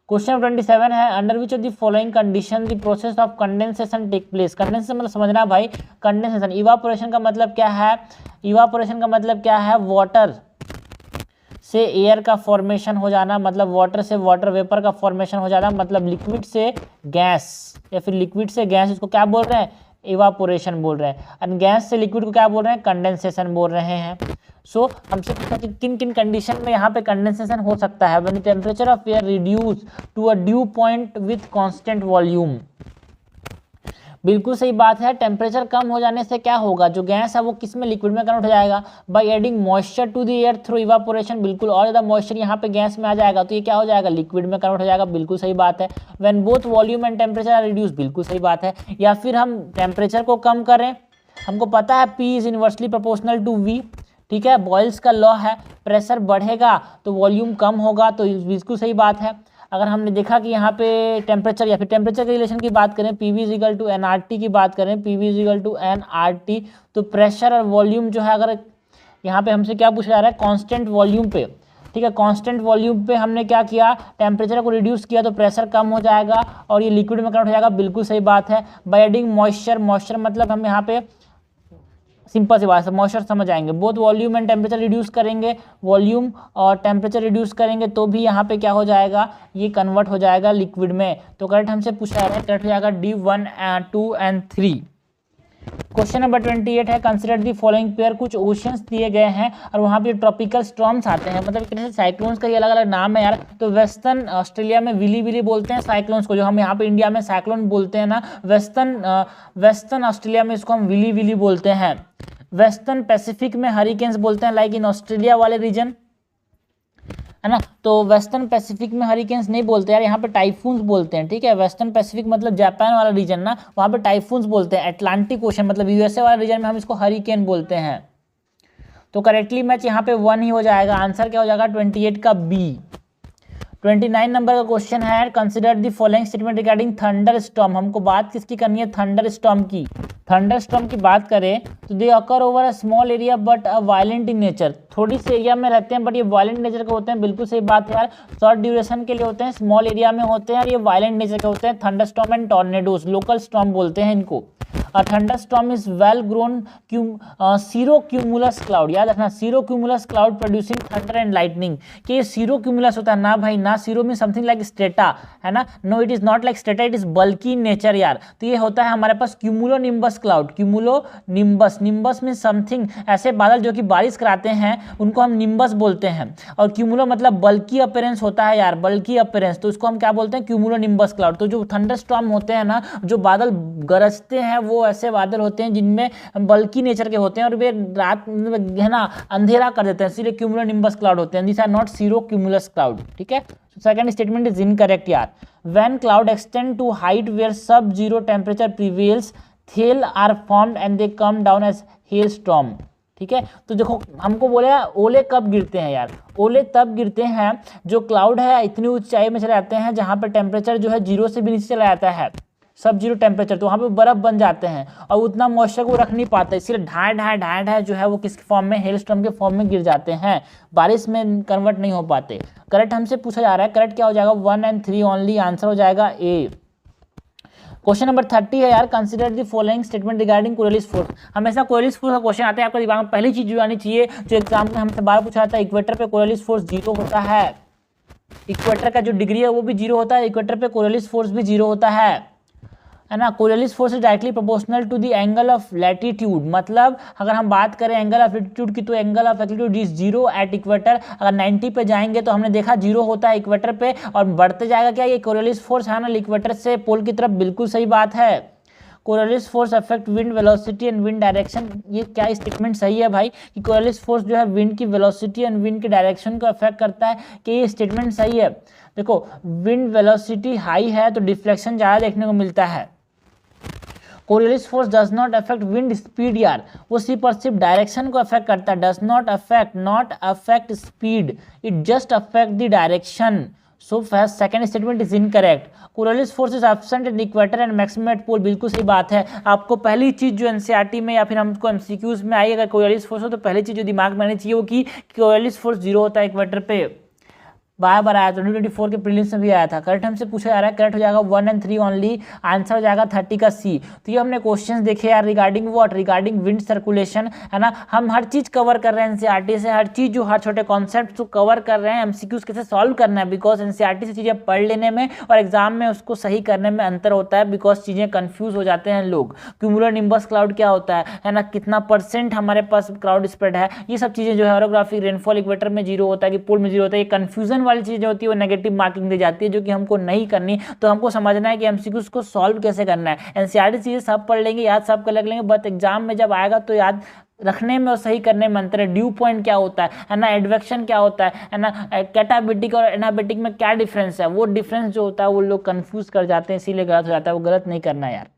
क्वेश्चन 27 है, under which of the following condition the process of condensation take place. Condensation मतलब समझना भाई, कंडेंसेशन, इवापोरेशन का मतलब क्या है, इवापोरेशन का मतलब क्या है, वाटर से एयर का फॉर्मेशन हो जाना, मतलब वाटर से वाटर वेपर का फॉर्मेशन हो जाना, मतलब लिक्विड से गैस या फिर लिक्विड से गैस, इसको क्या बोल रहे हैं, इवापोरेशन बोल रहे हैं। और गैस से लिक्विड को क्या बोल रहे हैं, कंडेंसेशन बोल रहे हैं। सो हमसे पूछा कि किन किन कंडीशन में यहाँ पे कंडेंसेशन हो सकता है, when the temperature of air reduce to a dew point with constant volume. बिल्कुल सही बात है। टेम्परेचर कम हो जाने से क्या होगा, जो गैस है वो किस में, लिक्विड में कन्वर्ट हो जाएगा by adding moisture to the air through evaporation. बिल्कुल, और ज़्यादा मॉइस्चर यहाँ पे गैस में आ जाएगा तो ये क्या हो जाएगा, लिक्विड में कन्वर्ट हो जाएगा। बिल्कुल सही बात है। When both volume and temperature are reduce, बिल्कुल सही बात है। या फिर हम टेम्परेचर को कम करें, हमको पता है P is inversely proportional to V, ठीक है, बॉयल्स का लॉ है। प्रेशर बढ़ेगा तो वॉल्यूम कम होगा, तो बिल्कुल सही बात है। अगर हमने देखा कि यहाँ पे टेम्परेचर या फिर टेम्परेचर के रिलेशन की बात करें, PV is equal to nRT की बात करें, PV is equal to nRT, तो प्रेशर और वॉल्यूम जो है, अगर यहाँ पे हमसे क्या पूछा जा रहा है, कांस्टेंट वॉल्यूम पे, ठीक है, कांस्टेंट वॉल्यूम पे हमने क्या किया, टेम्परेचर को रिड्यूस किया तो प्रेशर कम हो जाएगा और ये लिक्विड में कन्वर्ट हो जाएगा। बिल्कुल सही बात है। बाय एडिंग मॉइस्चर, मॉइस्चर मतलब हम यहाँ पे सिंपल सी बात है, मॉइस्चर समझ आएंगे। Both volume and temperature reduce करेंगे, वॉल्यूम और टेम्परेचर रिड्यूस करेंगे तो भी यहाँ पे क्या हो जाएगा, ये कन्वर्ट हो जाएगा लिक्विड में। तो करेक्ट हमसे पूछा जा रहा है, करेक्ट हो जाएगा D1, 2 एंड 3। क्वेश्चन नंबर 28 है, कंसिडर दी फॉलोइंग पेयर। कुछ ओशंस दिए गए हैं और वहाँ पे ट्रॉपिकल स्टॉर्म्स आते हैं, मतलब एक तरह से साइक्लोन्स का ये अलग अलग नाम है यार। तो वेस्टर्न ऑस्ट्रेलिया में विली विली बोलते हैं साइक्लोन्स को, जो हम यहाँ पे इंडिया में साइक्लोन बोलते हैं ना, वेस्टर्न ऑस्ट्रेलिया में इसको हम विली विली बोलते हैं। वेस्टर्न पैसिफिक में हरिकेन्स बोलते हैं, लाइक इन ऑस्ट्रेलिया वाले रीजन, है ना। तो वेस्टर्न पैसिफिक में हरिकेन्स नहीं बोलते यार, यहाँ पे टाइफून्स बोलते हैं, ठीक है। वेस्टर्न पैसिफिक मतलब जापान वाला रीजन ना, वहाँ पे टाइफून्स बोलते हैं। अटलांटिक ओशन मतलब USA वाला रीजन में हम इसको हरिकेन बोलते हैं। तो करेक्टली मैच यहाँ पे 1 ही हो जाएगा। आंसर क्या हो जाएगा 28 का B। 29 नंबर का क्वेश्चन है, consider the following statement regarding thunderstorm. हमको बात किसकी करनी है, थंडर स्टॉर्म की। थंडर स्टॉर्म की बात करें तो they occur over a small area but a violent in nature. थोड़ी सी एरिया में रहते हैं बट ये वायलेंट नेचर के होते हैं। बिल्कुल सही बात है यार, शॉर्ट ड्यूरेशन के लिए होते हैं, स्मॉल एरिया में होते हैं और ये वायलेंट नेचर के होते हैं। Thunder storm and tornadoes, local storm बोलते हैं इनको। A thunderstorm is well grown cirrocumulus cloud। याद रखना, cirrocumulus cloud producing thunder and lightning। कि ये cirrocumulus होता है ना भाई, ना सीरो में समथिंग लाइक स्ट्रेटा, है ना। No it is not like strata, it is bulky nature यार। तो ये होता है हमारे पास क्यूमुलोनिम्बस क्लाउड। क्यूमुलोनिम्बस, निम्बस में समथिंग ऐसे बादल जो कि बारिश कराते हैं, उनको हम निम्बस बोलते हैं। और क्यूमुलो मतलब बल्की अपीयरेंस होता है यार, बल्की अपीयरेंस, तो इसको हम क्या बोलते हैं, क्यूमुलोनिम्बस क्लाउड। तो जो थंडरस्टॉर्म होते हैं ना, जो बादल गरजते हैं, वो ऐसे बादल होते हैं जिनमें बल्की नेचर के होते हैं और वे रात है ना अंधेरा कर देते हैं, इसलिए क्यूमुलोनिम्बस क्लाउड होते हैं। This are not cirrocumulus cloud, ठीक है। सेकंड स्टेटमेंट इज इनकरेक्ट यार। When cloud extend to height where sub zero temperature prevails, hail are formed and they come down as hailstorm, ठीक है। तो देखो हमको बोले ओले कब गिरते हैं यार, ओले तब गिरते हैं जो क्लाउड है इतनी ऊंचाई में चले जाते हैं जहां पर टेम्परेचर जो है 0 से भी नीचे चला जाता है, सब जीरो टेम्परेचर, तो वहाँ पे बर्फ बन जाते हैं और उतना मॉइस्चर को रख नहीं पाते, इसलिए ढाई जो है वो किस फॉर्म में, हेल स्टॉर्म के फॉर्म में गिर जाते हैं, बारिश में कन्वर्ट नहीं हो पाते। करेक्ट हमसे पूछा जा रहा है, करेक्ट क्या हो जाएगा 1 and 3 ओनली, आंसर हो जाएगा A। क्वेश्चन नंबर 30 है यार, consider the following statement regarding Coriolis force. हमेशा कोरियोलिस फोर्स का क्वेश्चन आता है आपके दिमाग में, पहली चीज जो आनी चाहिए जो एग्जाम में हमसे बार पूछा जाता है, इक्वेटर पे कोरियोलिस फोर्स 0 होता है। इक्वेटर का जो डिग्री है वो भी 0 होता है, इक्वेटर पे कोरियोलिस फोर्स भी 0 होता है ना। Coriolis force is directly proportional to the angle of latitude. मतलब अगर हम बात करें एंगल ऑफ लैटिट्यूड की, तो angle of latitude is 0 at equator. अगर 90 पे जाएंगे तो हमने देखा 0 होता है इक्वेटर पे, और बढ़ते जाएगा क्या ये कोरियोलिस फोर्स है ना इक्वेटर से पोल की तरफ। बिल्कुल सही बात है। Coriolis force affect wind velocity and wind direction. ये क्या स्टेटमेंट सही है भाई कि कोरियोलिस फोर्स जो है विंड की वेलोसिटी एंड विंड की डायरेक्शन को अफेक्ट करता है, कि ये स्टेटमेंट सही है। देखो विंड वेलोसिटी हाई है तो डिफ्लेक्शन ज़्यादा देखने को मिलता है। Coriolis force does not affect wind speed यार, वो सिर्फ और सिर्फ डायरेक्शन को अफेक्ट करता है। Does not affect speed, it just affect the direction. So first second statement is incorrect. Coriolis force is absent in equator and maximum at pole. बिल्कुल सही बात है। आपको पहली चीज जो एनसीईआरटी में या फिर हमको एमसीक्यूज में आई, अगर कोरियोलिस फोर्स हो तो पहली चीज जो दिमाग में आनी चाहिए वो कि कोरियोलिस फोर्स 0 होता है इक्वेटर पे। बार आया 2024 के प्रीलिम्स में भी आया था। करेक्ट हमसे पूछा जा रहा है, करेक्ट हो जाएगा 1 and 3 ओनली, आंसर हो जाएगा 30 का C। तो ये हमने क्वेश्चंस देखे यार regarding what, regarding wind circulation, है ना। हम हर चीज कवर कर रहे हैं एनसीईआरटी से, हर चीज जो हर छोटे कॉन्सेप्ट को कवर कर रहे हैं। एमसीक्यूज कैसे सॉल्व करना है, बिकॉज एनसीईआरटी से चीजें पढ़ लेने में और एग्जाम में उसको सही करने में अंतर होता है, बिकॉज चीजें कंफ्यूज हो जाते हैं लोग। क्यूमुलोनिम्बस क्लाउड क्या होता है ना, कितना % हमारे पास क्लाउड स्प्रेड है, ये सब चीजें जो है, ऑरोग्राफिक रेनफॉल इक्वेटर में 0 होता है कि पोल में 0 होता है, ये कंफ्यूजन वाली चीज़ होती है वो नेगेटिव मार्किंग दी जाती है, जो कि हमको नहीं करनी। तो हमको समझना है कि एमसीक्यूज को सॉल्व कैसे करना है। एनसीईआरटी चीज़ें सब पढ़ लेंगे, याद सब कर लेंगे, बट एग्जाम में जब आएगा तो याद रखने में और सही करने में अंतर है। ड्यू पॉइंट क्या होता है ना, एडवेक्शन क्या होता है ना, कैटाबिटिक और एनाबिटिक में क्या डिफरेंस है, वो डिफरेंस जो होता है वो लोग कंफ्यूज कर जाते हैं, इसीलिए गलत हो जाता है, वो गलत नहीं करना है यार।